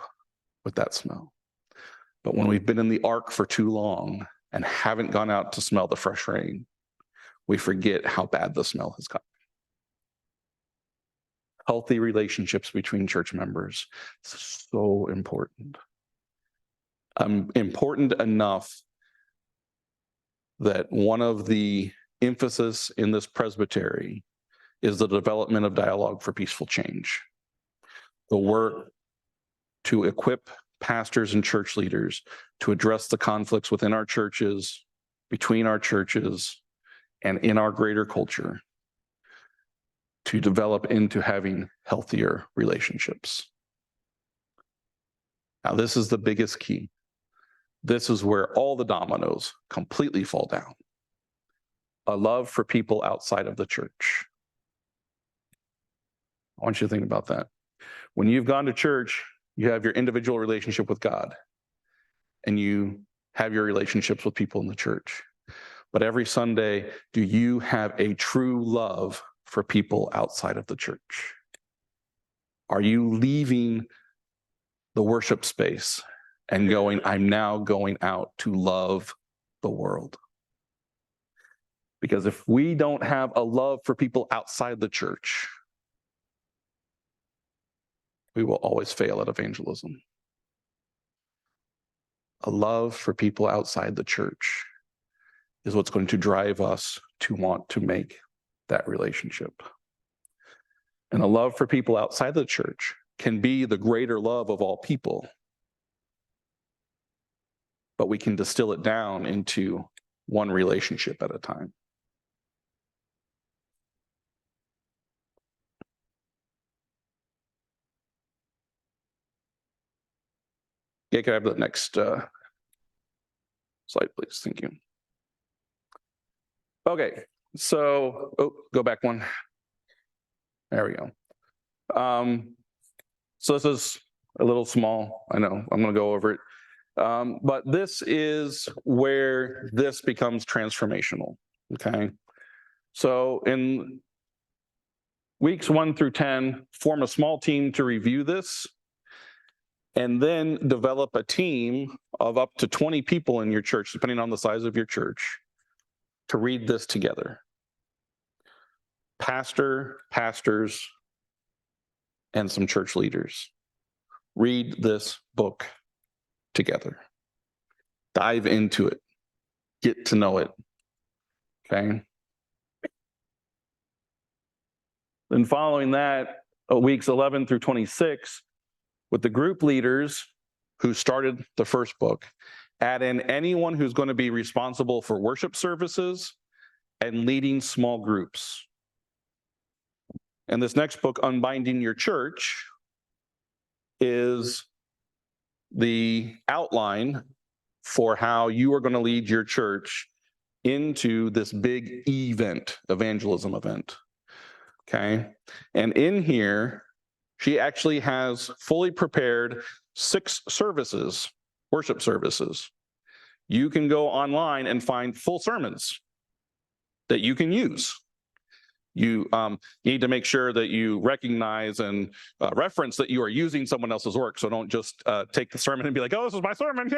with that smell. But when we've been in the ark for too long and haven't gone out to smell the fresh rain, we forget how bad the smell has gotten. Healthy relationships between church members, so important. Important enough that one of the emphasis in this presbytery is the development of dialogue for peaceful change. The work to equip pastors and church leaders to address the conflicts within our churches, between our churches, and in our greater culture, to develop into having healthier relationships. Now, this is the biggest key. This is where all the dominoes completely fall down. A love for people outside of the church. I want you to think about that. When you've gone to church, you have your individual relationship with God, and you have your relationships with people in the church. But every Sunday, do you have a true love for people outside of the church? Are you leaving the worship space and going, I'm now going out to love the world? Because if we don't have a love for people outside the church, we will always fail at evangelism. A love for people outside the church is what's going to drive us to want to make that relationship. And a love for people outside the church can be the greater love of all people, but we can distill it down into one relationship at a time. Yeah, can I have the next slide, please? Thank you. Okay, so, go back one. There we go. So this is a little small. I know, I'm going to go over it. But this is where this becomes transformational, okay? So in weeks 1 through 10, form a small team to review this, and then develop a team of up to 20 people in your church, depending on the size of your church, to read this together. Pastors, and some church leaders. Read this book together. Dive into it. Get to know it. Okay? Then following that, weeks 11 through 26, with the group leaders who started the first book, add in anyone who's going to be responsible for worship services and leading small groups. And this next book, Unbinding Your Church, is the outline for how you are going to lead your church into this big evangelism event. Okay? And in here, she actually has fully prepared 6 services, worship services. You can go online and find full sermons that you can use. You need to make sure that you recognize and reference that you are using someone else's work. So don't just take the sermon and be like, oh, this is my sermon.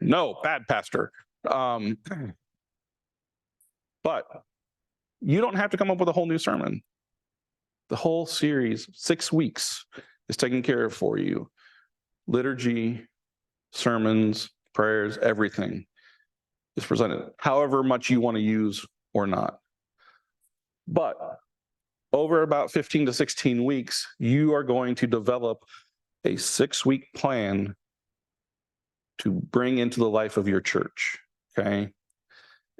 No, bad pastor. But you don't have to come up with a whole new sermon. The whole series, 6 weeks, is taken care of for you. Liturgy, sermons, prayers, everything is presented, however much you want to use or not. But over about 15 to 16 weeks, you are going to develop a 6-week plan to bring into the life of your church, okay?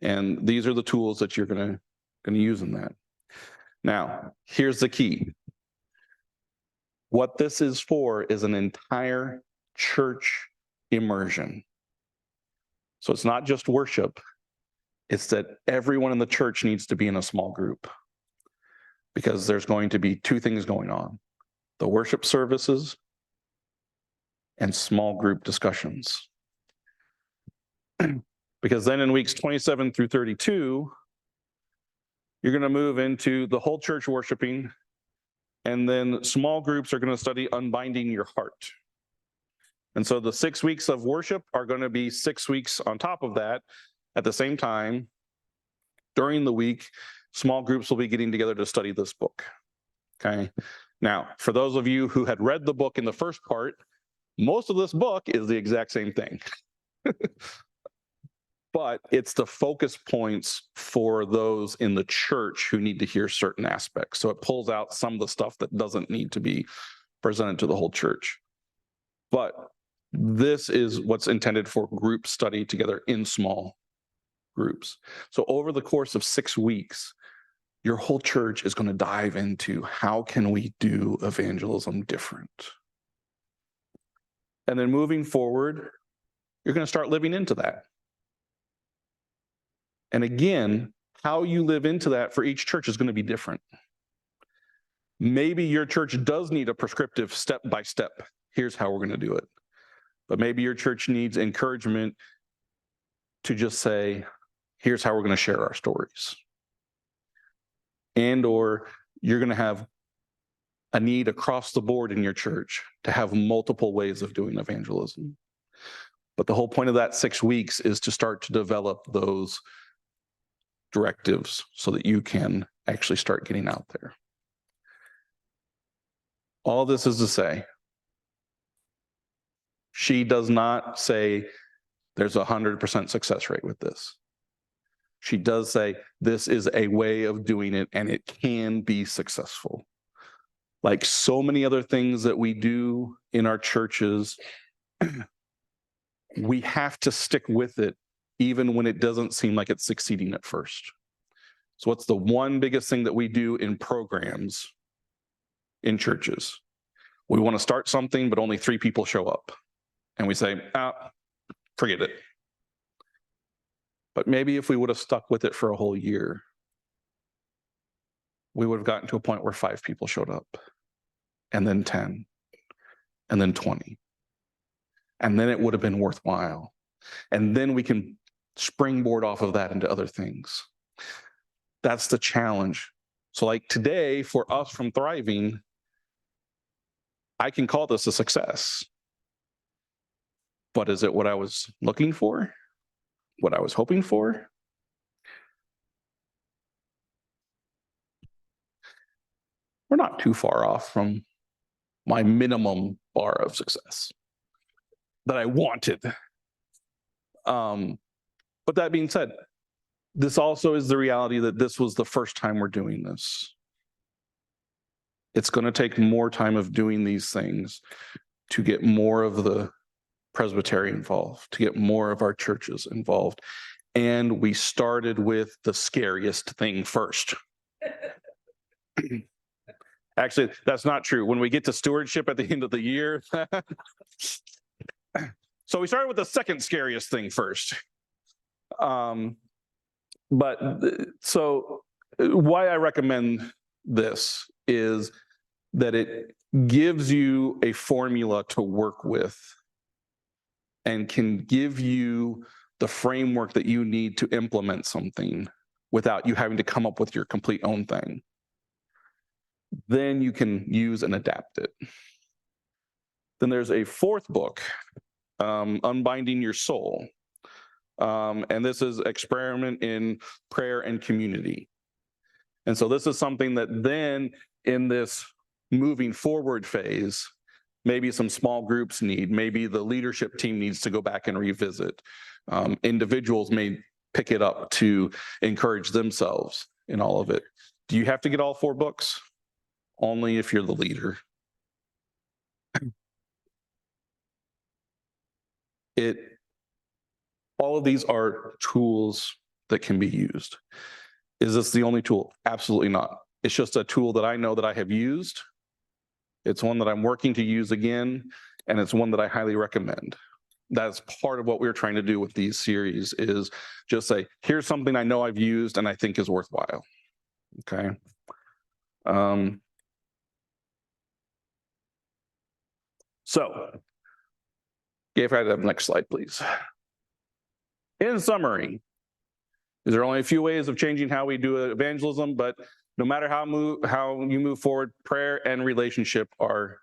And these are the tools that you're going to use in that. Now, here's the key. What this is for is an entire church immersion. So it's not just worship. It's that everyone in the church needs to be in a small group, because there's going to be two things going on: the worship services and small group discussions. Because then in weeks 27 through 32, you're going to move into the whole church worshiping, and then small groups are going to study unbinding your heart. And so the 6 weeks of worship are going to be 6 weeks on top of that. At the same time, during the week, small groups will be getting together to study this book. Okay. Now, for those of you who had read the book in the first part, most of this book is the exact same thing. But it's the focus points for those in the church who need to hear certain aspects. So it pulls out some of the stuff that doesn't need to be presented to the whole church. But this is what's intended for group study together in small groups. So over the course of 6 weeks, your whole church is going to dive into how can we do evangelism different. And then moving forward, you're going to start living into that. And again, how you live into that for each church is going to be different. Maybe your church does need a prescriptive step-by-step. Here's how we're going to do it. But maybe your church needs encouragement to just say, here's how we're going to share our stories. And or you're going to have a need across the board in your church to have multiple ways of doing evangelism. But the whole point of that 6 weeks is to start to develop those directives so that you can actually start getting out there. All this is to say, she does not say there's 100% success rate with this. She does say this is a way of doing it and it can be successful. Like so many other things that we do in our churches, we have to stick with it even when it doesn't seem like it's succeeding at first. So what's the one biggest thing that we do in programs in churches? We want to start something, but only 3 people show up. And we say, forget it. But maybe if we would have stuck with it for a whole year, we would have gotten to a point where 5 people showed up, and then 10, and then 20. And then it would have been worthwhile. And then we can springboard off of that into other things. That's the challenge. So like today, for us from Thriving, I can call this a success. But is it what I was looking for? What I was hoping for? We're not too far off from my minimum bar of success that I wanted. But that being said, this also is the reality that this was the first time we're doing this. It's going to take more time of doing these things to get more of the Presbyterian involved, to get more of our churches involved. And we started with the scariest thing first. Actually, that's not true. When we get to stewardship at the end of the year, so we started with the second scariest thing first. But so why I recommend this is that it gives you a formula to work with and can give you the framework that you need to implement something without you having to come up with your complete own thing. Then you can use and adapt it. Then there's a 4th book, Unbinding Your Soul. And this is Experiment in Prayer and Community. And so this is something that then in this moving forward phase, maybe some small groups need, maybe the leadership team needs to go back and revisit. Individuals may pick it up to encourage themselves in all of it. Do you have to get all 4 books? Only if you're the leader. All of these are tools that can be used. Is this the only tool? Absolutely not. It's just a tool that I know that I have used. It's one that I'm working to use again, and it's one that I highly recommend. That's part of what we're trying to do with these series is just say, here's something I know I've used and I think is worthwhile. Okay. So, if I have the next slide, please. In summary, there are only a few ways of changing how we do evangelism, but no matter how you move forward, prayer and relationship are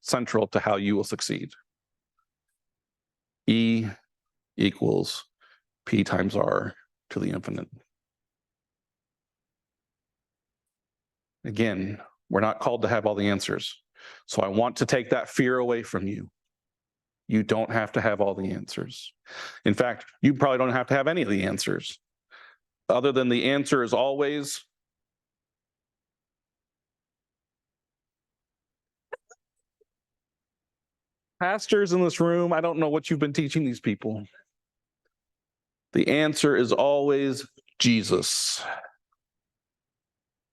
central to how you will succeed. E equals P times R to the infinite. Again, we're not called to have all the answers. So I want to take that fear away from you. You don't have to have all the answers. In fact, you probably don't have to have any of the answers. Other than the answer is always pastors in this room, I don't know what you've been teaching these people. The answer is always Jesus.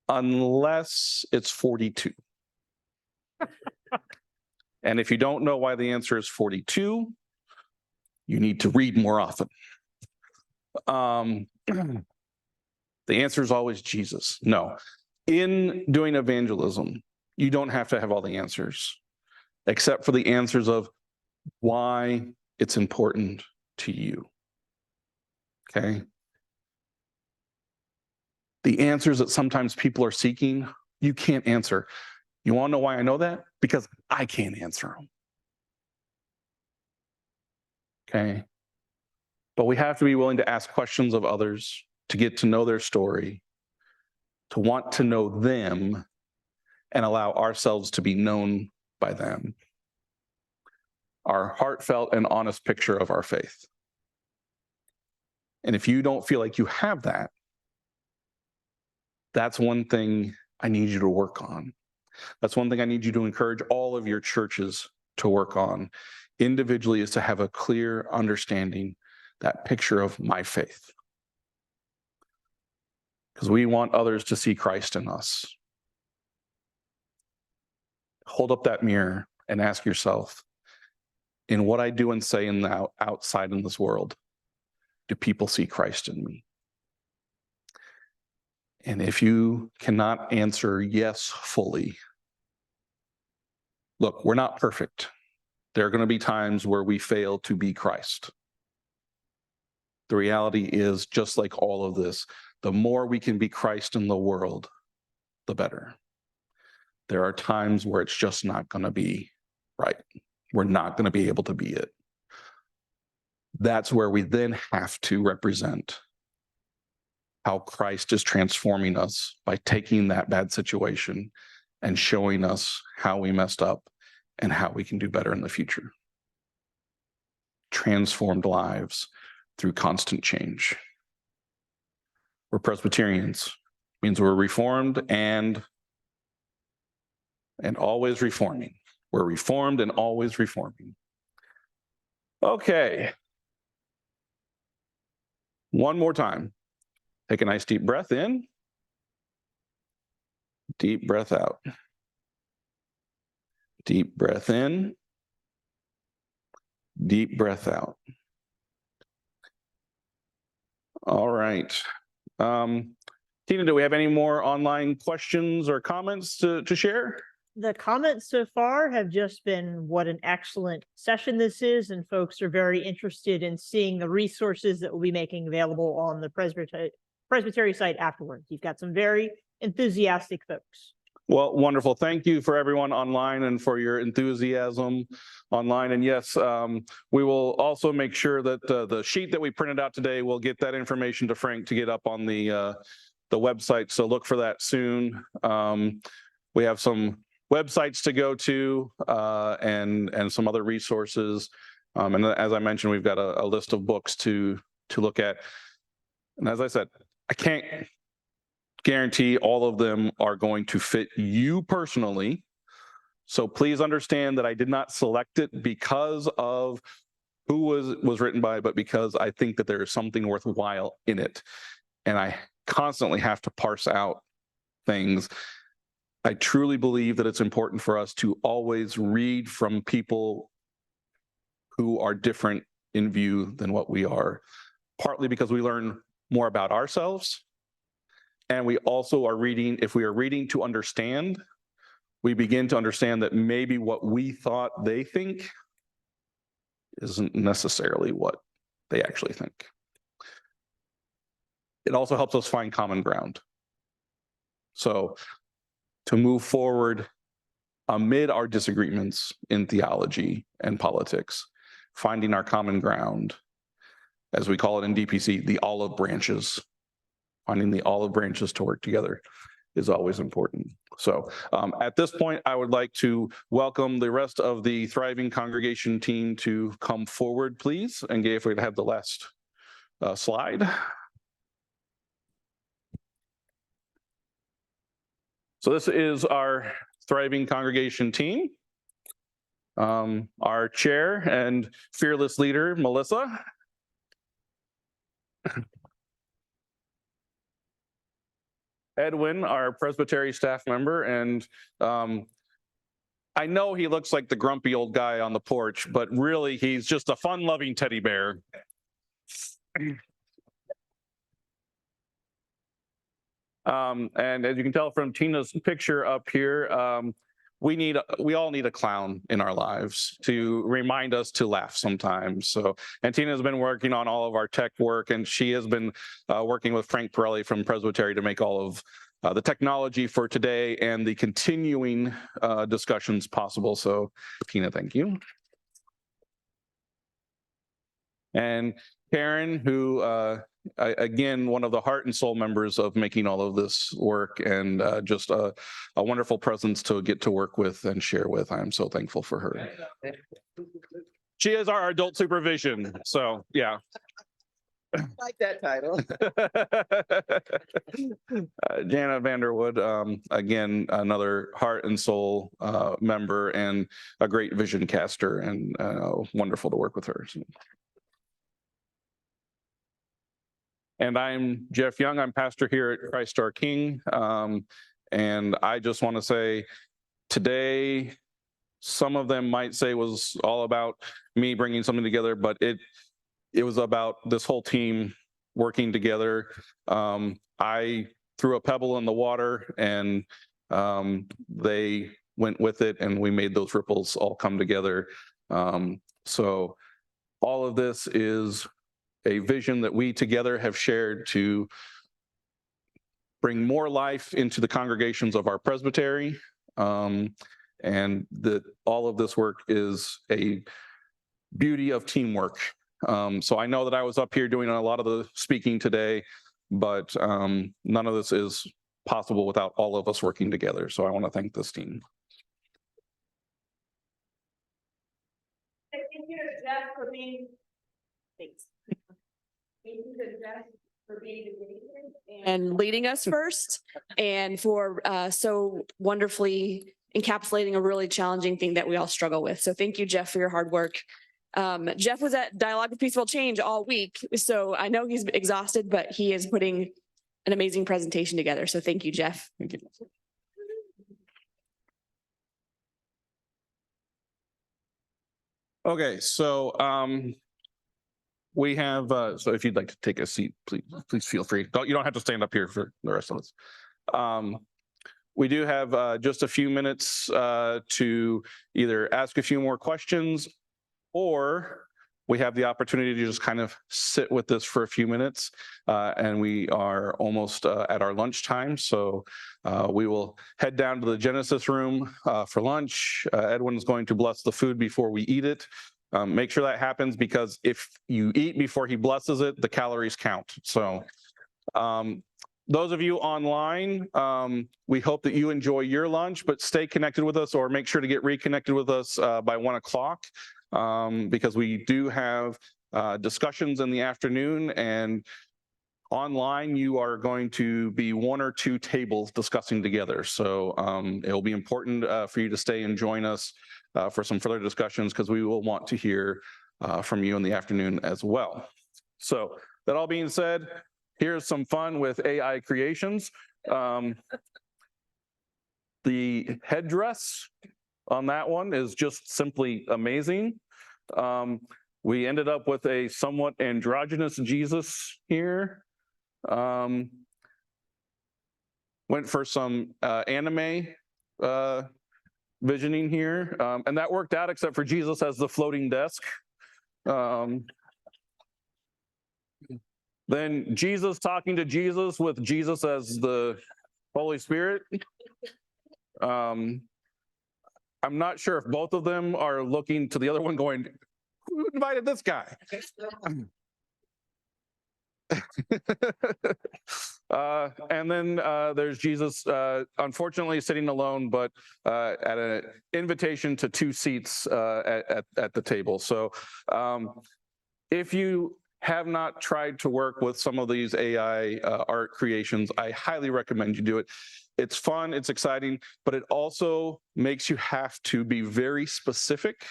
Unless it's 42. And if you don't know why the answer is 42, you need to read more often. The answer is always Jesus. No. In doing evangelism, you don't have to have all the answers, except for the answers of why it's important to you. Okay? The answers that sometimes people are seeking, you can't answer. You want to know why I know that? Because I can't answer them. Okay? But we have to be willing to ask questions of others, to get to know their story, to want to know them, and allow ourselves to be known by them. Our heartfelt and honest picture of our faith. And if you don't feel like you have that, that's one thing I need you to work on. That's one thing I need you to encourage all of your churches to work on individually, is to have a clear understanding, that picture of my faith. Because we want others to see Christ in us. Hold up that mirror and ask yourself, in what I do and say in the outside in this world, do people see Christ in me? And if you cannot answer yes fully, look, we're not perfect. There are going to be times where we fail to be Christ. The reality is, just like all of this, the more we can be Christ in the world, the better. There are times where it's just not going to be right. We're not going to be able to be it. That's where we then have to represent how Christ is transforming us by taking that bad situation and showing us how we messed up and how we can do better in the future. Transformed lives through constant change. We're Presbyterians. Means we're reformed and always reforming. We're reformed and always reforming. Okay. One more time. Take a nice deep breath in. Deep breath out. Deep breath in. Deep breath out. All right. Tina, do we have any more online questions or comments to share? The comments so far have just been what an excellent session this is, and folks are very interested in seeing the resources that we'll be making available on the Presbyterian site afterwards. You've got some very enthusiastic folks. Well, wonderful. Thank you for everyone online and for your enthusiasm online. And yes, we will also make sure that the sheet that we printed out today, we'll get that information to Frank to get up on the website. So look for that soon. We have some websites to go to and some other resources. And as I mentioned, we've got a list of books to look at. And as I said, I can't guarantee all of them are going to fit you personally. So please understand that I did not select it because of who was written by, but because I think that there is something worthwhile in it. And I constantly have to parse out things. I truly believe that it's important for us to always read from people who are different in view than what we are, partly because we learn more about ourselves. And we also are reading, if we are reading to understand, we begin to understand that maybe what we thought they think isn't necessarily what they actually think. It also helps us find common ground. So to move forward amid our disagreements in theology and politics, finding our common ground, as we call it in DPC, the olive branches, finding the olive branches to work together is always important. So at this point, I would like to welcome the rest of the Thriving Congregation team to come forward, please. And Gay, if we could have the last slide. So this is our Thriving Congregation team. Our chair and fearless leader, Melissa. Edwin, our Presbyterian staff member, and I know he looks like the grumpy old guy on the porch, but really he's just a fun-loving teddy bear. And as you can tell from Tina's picture up here, we all need a clown in our lives to remind us to laugh sometimes. So, and Tina's been working on all of our tech work, and she has been working with Frank Pirelli from Presbyterian to make all of the technology for today and the continuing discussions possible. So, Tina, thank you. And Karen, who again, one of the heart and soul members of making all of this work, and just a wonderful presence to get to work with and share with. I'm so thankful for her. She is our adult supervision. So yeah. Like that title. Jana Vanderwood, again, another heart and soul member and a great vision caster, and wonderful to work with her. So. And I'm Jeff Young. I'm pastor here at Christ Our King. And I just want to say today, some of them might say was all about me bringing something together, but it was about this whole team working together. I threw a pebble in the water, and they went with it, and we made those ripples all come together. So all of this is a vision that we together have shared to bring more life into the congregations of our presbytery. And that all of this work is a beauty of teamwork. So I know that I was up here doing a lot of the speaking today, but none of this is possible without all of us working together. So I want to thank this team. Thank you, Jeff, for being. Thanks. Thank you, Jeff, for being and leading us first, and for so wonderfully encapsulating a really challenging thing that we all struggle with. So thank you, Jeff, for your hard work. Jeff was at Dialogue for Peaceful Change all week, so I know he's exhausted, but he is putting an amazing presentation together. So thank you, Jeff. Thank you. Okay, so we have, so if you'd like to take a seat, please feel free. You don't have to stand up here for the rest of us. We do have just a few minutes to either ask a few more questions, or we have the opportunity to just kind of sit with this for a few minutes. And we are almost at our lunchtime. So we will head down to the Genesis room for lunch. Edwin's going to bless the food before we eat it. Make sure that happens, because if you eat before he blesses it, the calories count. So those of you online, we hope that you enjoy your lunch, but stay connected with us, or make sure to get reconnected with us by 1 o'clock, because we do have discussions in the afternoon, and online you are going to be 1 or 2 tables discussing together. So it will be important for you to stay and join us for some further discussions, because we will want to hear from you in the afternoon as well. So that all being said, here's some fun with AI creations. The headdress on that one is just simply amazing. We ended up with a somewhat androgynous Jesus here. Went for some anime visioning here, and that worked out except for Jesus as the floating desk. Then Jesus talking to Jesus with Jesus as the Holy Spirit. I'm not sure if both of them are looking to the other one going, who invited this guy? And then there's Jesus, unfortunately sitting alone, but at an invitation to 2 seats at the table. So if you have not tried to work with some of these AI art creations, I highly recommend you do it. It's fun, it's exciting, but it also makes you have to be very specific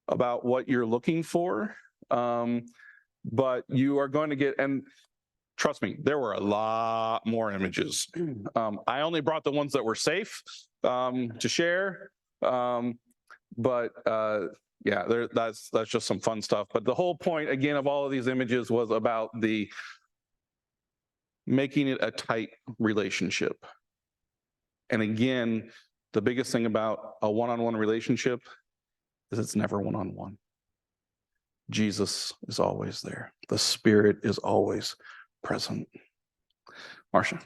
about what you're looking for. But you are going to get, and trust me, there were a lot more images. I only brought the ones that were safe to share. But yeah, that's just some fun stuff. But the whole point, again, of all of these images was about the making it a tight relationship. And again, the biggest thing about a one-on-one relationship is it's never one-on-one. Jesus is always there. The Spirit is always present. Marcia.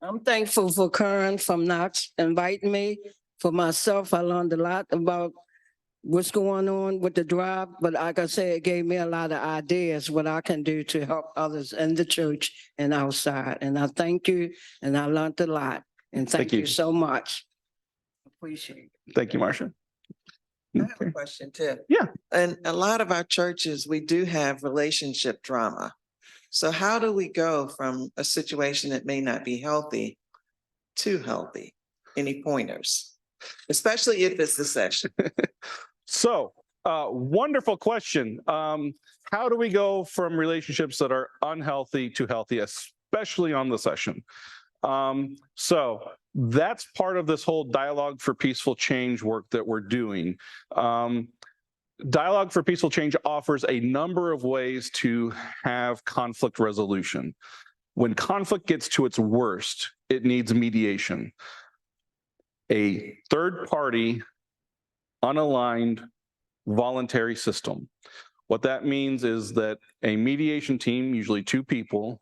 I'm thankful for Karen from Knox inviting me. For myself, I learned a lot about what's going on with the drive, but like I said, it gave me a lot of ideas what I can do to help others in the church and outside. And I thank you, and I learned a lot. And thank you so much. Appreciate it. Thank you, Marcia. I have a question too. Yeah. And a lot of our churches, we do have relationship drama. So how do we go from a situation that may not be healthy to healthy? Any pointers? Especially if it's the session. So, wonderful question. How do we go from relationships that are unhealthy to healthy, especially on the session? So that's part of this whole Dialogue for Peaceful Change work that we're doing. Dialogue for Peaceful Change offers a number of ways to have conflict resolution. When conflict gets to its worst, it needs mediation. A third party, unaligned, voluntary system. What that means is that a mediation team, usually 2 people,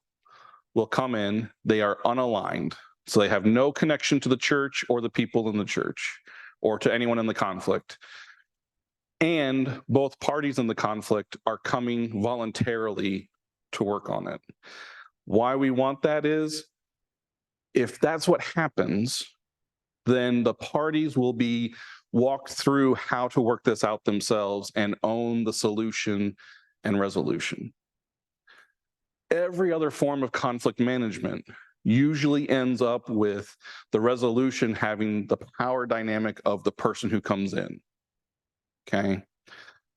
will come in. They are unaligned. So they have no connection to the church or the people in the church or to anyone in the conflict. And both parties in the conflict are coming voluntarily to work on it. Why we want that is, if that's what happens, then the parties will be walked through how to work this out themselves and own the solution and resolution. Every other form of conflict management usually ends up with the resolution having the power dynamic of the person who comes in. Okay?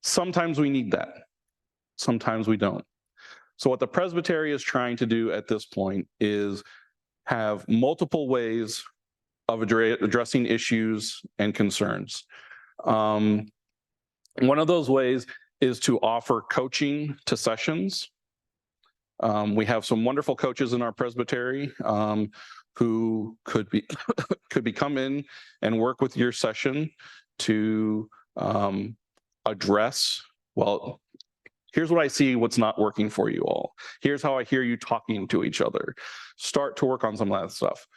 Sometimes we need that. Sometimes we don't. So what the Presbytery is trying to do at this point is have multiple ways of addressing issues and concerns. One of those ways is to offer coaching to sessions. We have some wonderful coaches in our presbytery who could come in and work with your session to address, well, here's what I see, what's not working for you all. Here's how I hear you talking to each other. Start to work on some of that stuff.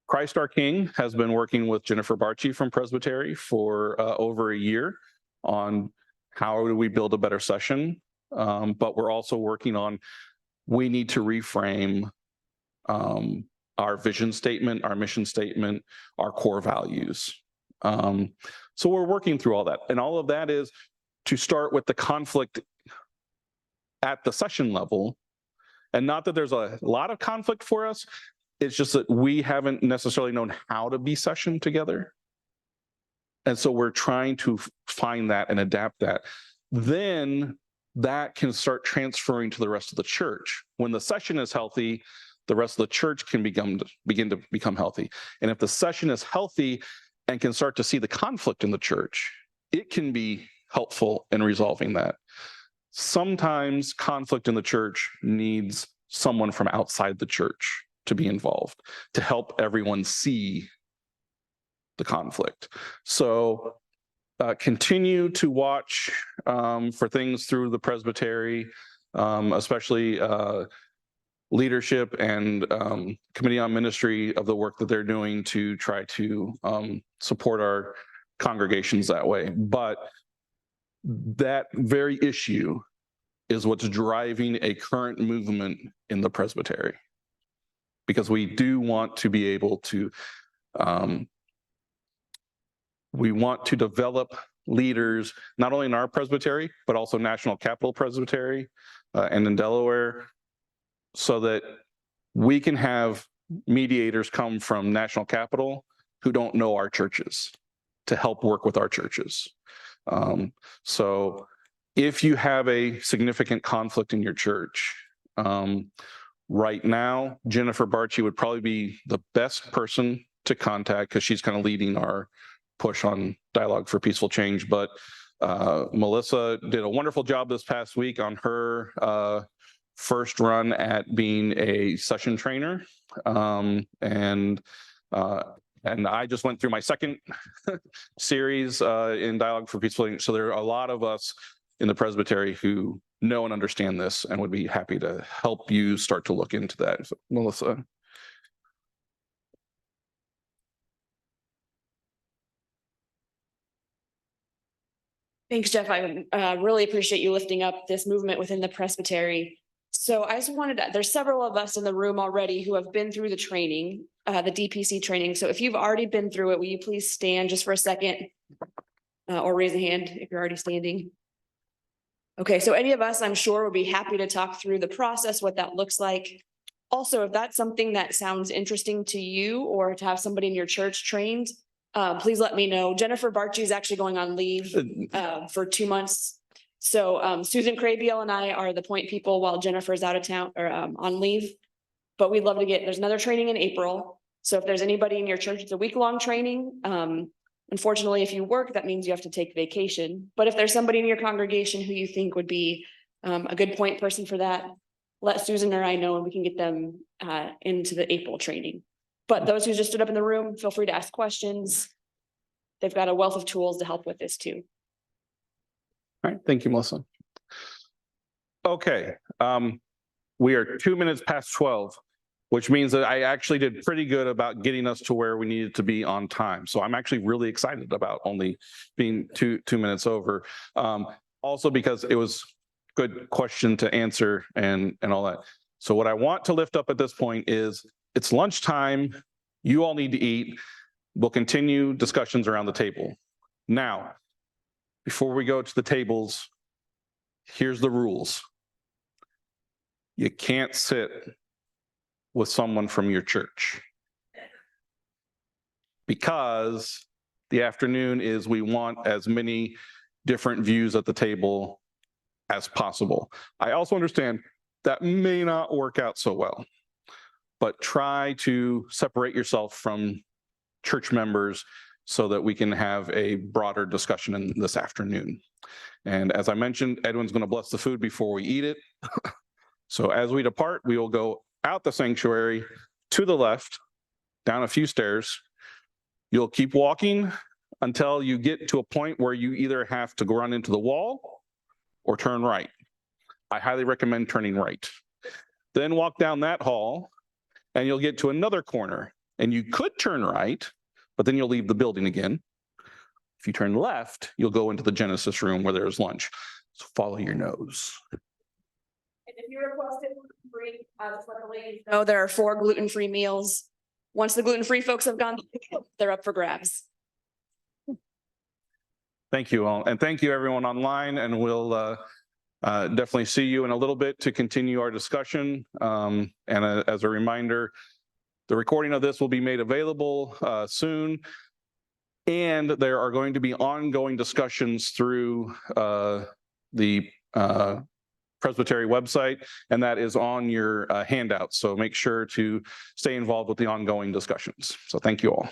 Christ our King has been working with Jennifer Barchi from Presbytery for over a year on how do we build a better session. But we're also working on, we need to reframe our vision statement, our mission statement, our core values. So we're working through all that. And all of that is to start with the conflict at the session level. And not that there's a lot of conflict for us, it's just that we haven't necessarily known how to be session together. And so we're trying to find that and adapt that. Then that can start transferring to the rest of the church. When the session is healthy, the rest of the church can begin to become healthy. And if the session is healthy and can start to see the conflict in the church, it can be helpful in resolving that. Sometimes conflict in the church needs someone from outside the church to be involved to help everyone see the conflict. So continue to watch for things through the presbytery, especially leadership and committee on ministry of the work that they're doing to try to support our congregations that way. But that very issue is what's driving a current movement in the presbytery, because we do want to be able to we want to develop leaders, not only in our presbytery, but also National Capital Presbytery and in Delaware, so that we can have mediators come from National Capital who don't know our churches to help work with our churches. So if you have a significant conflict in your church, right now, Jennifer Barchi would probably be the best person to contact, because she's kind of leading our push on Dialogue for Peaceful Change. But Melissa did a wonderful job this past week on her first run at being a session trainer. And I just went through my second series in Dialogue for Peaceful Change. So there are a lot of us in the presbytery who know and understand this and would be happy to help you start to look into that. So, Melissa. Thanks, Jeff. I really appreciate you lifting up this movement within the presbytery. So I just wanted to, there's several of us in the room already who have been through the training, the DPC training. So if you've already been through it, will you please stand just for a second or raise a hand if you're already standing? Okay, so any of us, I'm sure, would be happy to talk through the process, what that looks like. Also, if that's something that sounds interesting to you or to have somebody in your church trained, please let me know. Jennifer Barchi is actually going on leave for 2 months. So Susan Crabiel and I are the point people while Jennifer's out of town or on leave. But we'd love to there's another training in April. So if there's anybody in your church, it's a week-long training. Unfortunately, if you work, that means you have to take vacation. But if there's somebody in your congregation who you think would be a good point person for that, let Susan or I know, and we can get them into the April training. But those who just stood up in the room, feel free to ask questions. They've got a wealth of tools to help with this too. All right, thank you, Melissa. Okay, we are 2 minutes past 12, which means that I actually did pretty good about getting us to where we needed to be on time. So I'm actually really excited about only being two minutes over. Also because it was a good question to answer and all that. So what I want to lift up at this point is it's lunchtime. You all need to eat. We'll continue discussions around the table. Now, before we go to the tables, here's the rules. You can't sit with someone from your church, because the afternoon is we want as many different views at the table as possible. I also understand that may not work out so well, but try to separate yourself from church members so that we can have a broader discussion in this afternoon. And as I mentioned, Edwin's going to bless the food before we eat it. So as we depart, we will go out the sanctuary to the left, down a few stairs. You'll keep walking until you get to a point where you either have to go run into the wall or turn right. I highly recommend turning right. Then walk down that hall and you'll get to another corner, and you could turn right, but then you'll leave the building again. If you turn left, you'll go into the Genesis room where there's lunch. So follow your nose. And if you requested gluten-free, just let the ladies know there are 4 gluten-free meals. Once the gluten-free folks have gone, they're up for grabs. Thank you all. And thank you everyone online. And we'll definitely see you in a little bit to continue our discussion. And as a reminder, the recording of this will be made available soon. And there are going to be ongoing discussions through the Presbytery website, and that is on your handout. So make sure to stay involved with the ongoing discussions. So thank you all.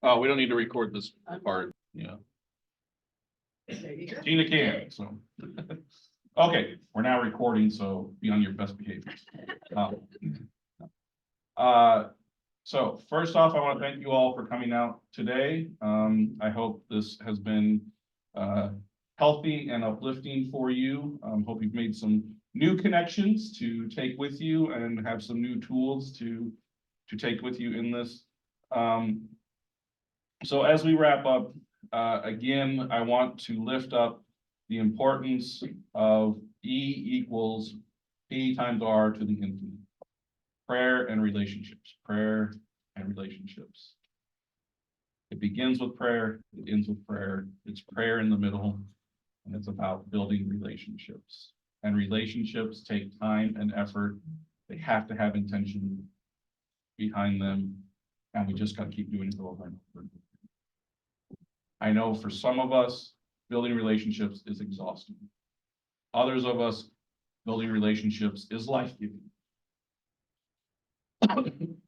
Oh, we don't need to record this part, yeah. Tina can, so. Okay, we're now recording, so be on your best behavior. So first off, I want to thank you all for coming out today. I hope this has been healthy and uplifting for you. Hope you've made some new connections to take with you and have some new tools to take with you in this. So as we wrap up, again, I want to lift up the importance of E equals P times R to the infinite. Prayer and relationships, prayer and relationships. It begins with prayer, it ends with prayer. It's prayer in the middle, and it's about building relationships. And relationships take time and effort. They have to have intention behind them, and we just got to keep doing it over and over. I know for some of us, building relationships is exhausting. Others of us, building relationships is life-giving.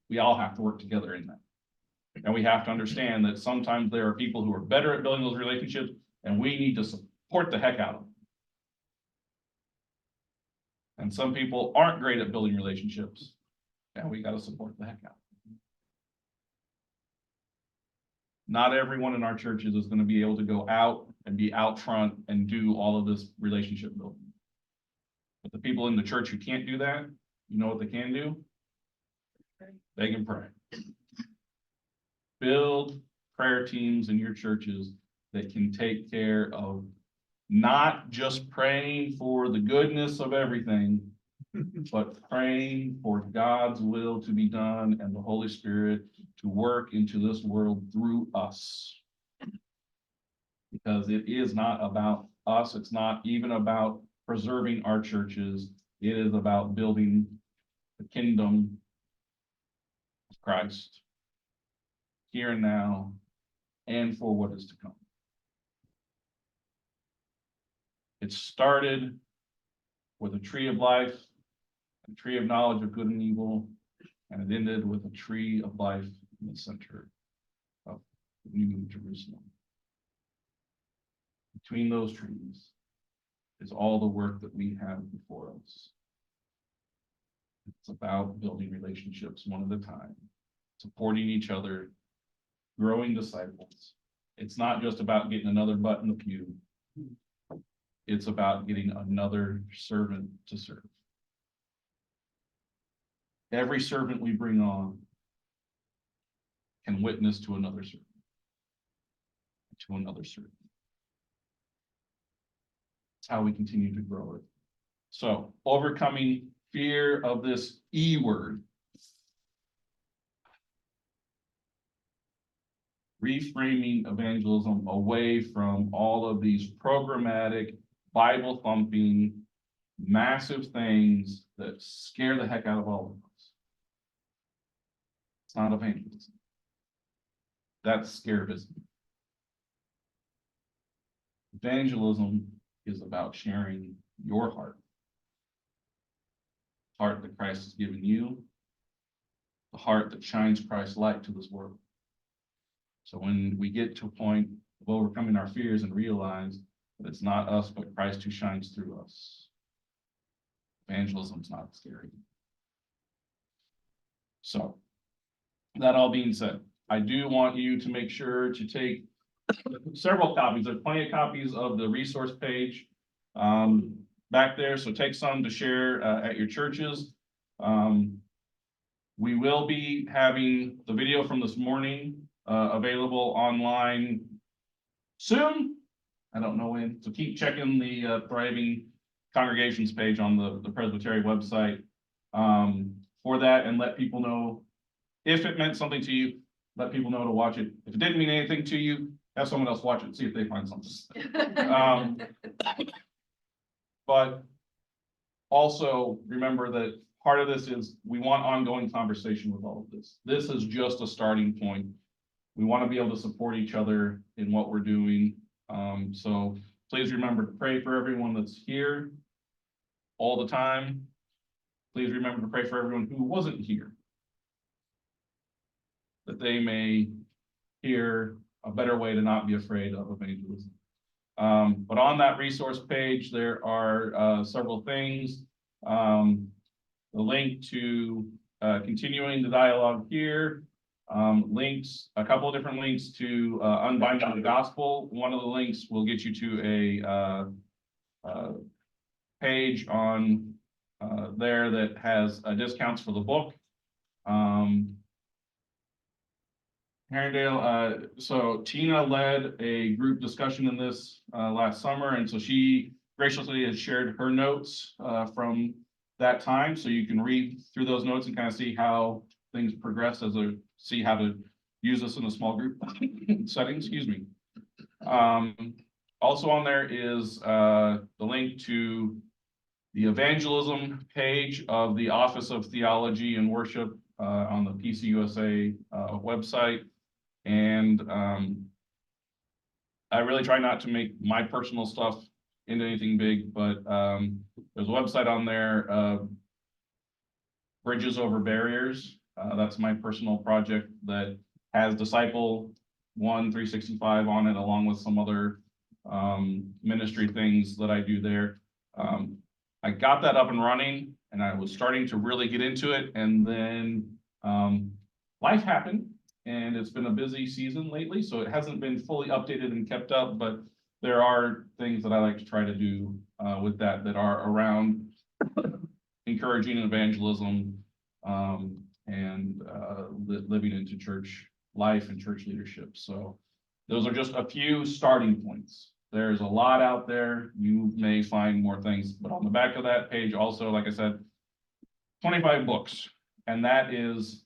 We all have to work together in that. And we have to understand that sometimes there are people who are better at building those relationships, and we need to support the heck out of them. And some people aren't great at building relationships, and we got to support the heck out of them. Not everyone in our churches is going to be able to go out and be out front and do all of this relationship building. But the people in the church who can't do that, you know what they can do? They can pray. Build prayer teams in your churches that can take care of not just praying for the goodness of everything, but praying for God's will to be done and the Holy Spirit to work into this world through us. Because it is not about us. It's not even about preserving our churches. It is about building the kingdom of Christ here and now and for what is to come. It started with a tree of life, a tree of knowledge of good and evil, and it ended with a tree of life in the center of the New Jerusalem. Between those trees is all the work that we have before us. It's about building relationships one at a time, supporting each other, growing disciples. It's not just about getting another butt in the pew. It's about getting another servant to serve. Every servant we bring on can witness to another servant, to another servant. That's how we continue to grow it. So, overcoming fear of this E word. Reframing evangelism away from all of these programmatic, Bible thumping, massive things that scare the heck out of all of us. It's not evangelism. That's scarism. Evangelism is about sharing your heart. Heart that Christ has given you. The heart that shines Christ's light to this world. So when we get to a point of overcoming our fears and realize that it's not us, but Christ who shines through us, evangelism's not scary. So, that all being said, I do want you to make sure to take several copies. There's plenty of copies of the resource page back there. So take some to share at your churches. We will be having the video from this morning available online soon. I don't know when. So keep checking the Thriving Congregations page on the Presbyterian website for that, and let people know if it meant something to you. Let people know to watch it. If it didn't mean anything to you, have someone else watch it, see if they find something. But also remember that part of this is we want ongoing conversation with all of this. This is just a starting point. We want to be able to support each other in what we're doing. So please remember to pray for everyone that's here all the time. Please remember to pray for everyone who wasn't here. that they may hear a better way to not be afraid of evangelism. But on that resource page, there are several things. The link to continuing the dialogue here, links, a couple of different links to Unbinding the Gospel. One of the links will get you to a page on there that has discounts for the book. Herondale, so Tina led a group discussion in this last summer, and so she graciously has shared her notes from that time, so you can read through those notes and kind of see how things progress see how to use this in a small group setting, excuse me. Also on there is the link to the evangelism page of the Office of Theology and Worship on the PCUSA website. And I really try not to make my personal stuff into anything big, but there's a website on there, Bridges Over Barriers. That's my personal project that has Disciple 365 on it, along with some other ministry things that I do there. I got that up and running, and I was starting to really get into it, and then life happened. And it's been a busy season lately, so it hasn't been fully updated and kept up, but there are things that I like to try to do with that are around encouraging evangelism and living into church life and church leadership. So those are just a few starting points. There's a lot out there. You may find more things, but on the back of that page also, like I said, 25 books, and that is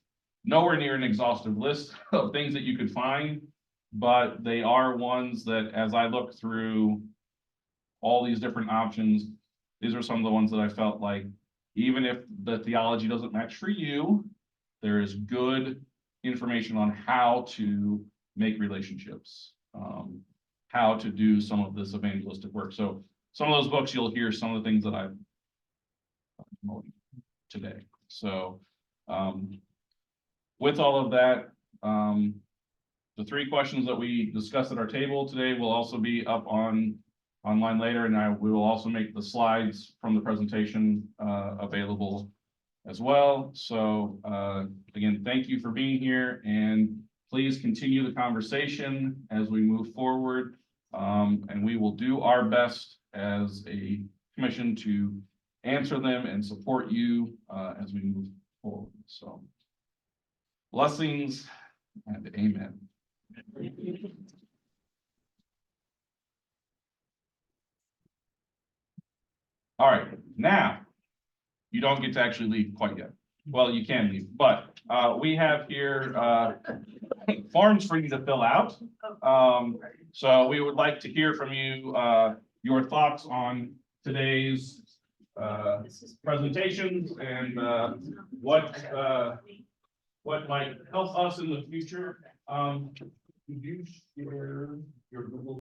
nowhere near an exhaustive list of things that you could find, but they are ones that, as I look through all these different options, these are some of the ones that I felt like, even if the theology doesn't match for you, there is good information on how to make relationships, how to do some of this evangelistic work. So some of those books, you'll hear some of the things that I've promoted today. So with all of that, the 3 questions that we discussed at our table today will also be up online later, and we will also make the slides from the presentation available as well. So again, thank you for being here, and please continue the conversation as we move forward. And we will do our best as a commission to answer them and support you as we move forward. So blessings and amen. All right, now you don't get to actually leave quite yet. Well, you can leave, but we have here forms for you to fill out. So we would like to hear from you your thoughts on today's presentations and what might help us in the future. Could you share your Google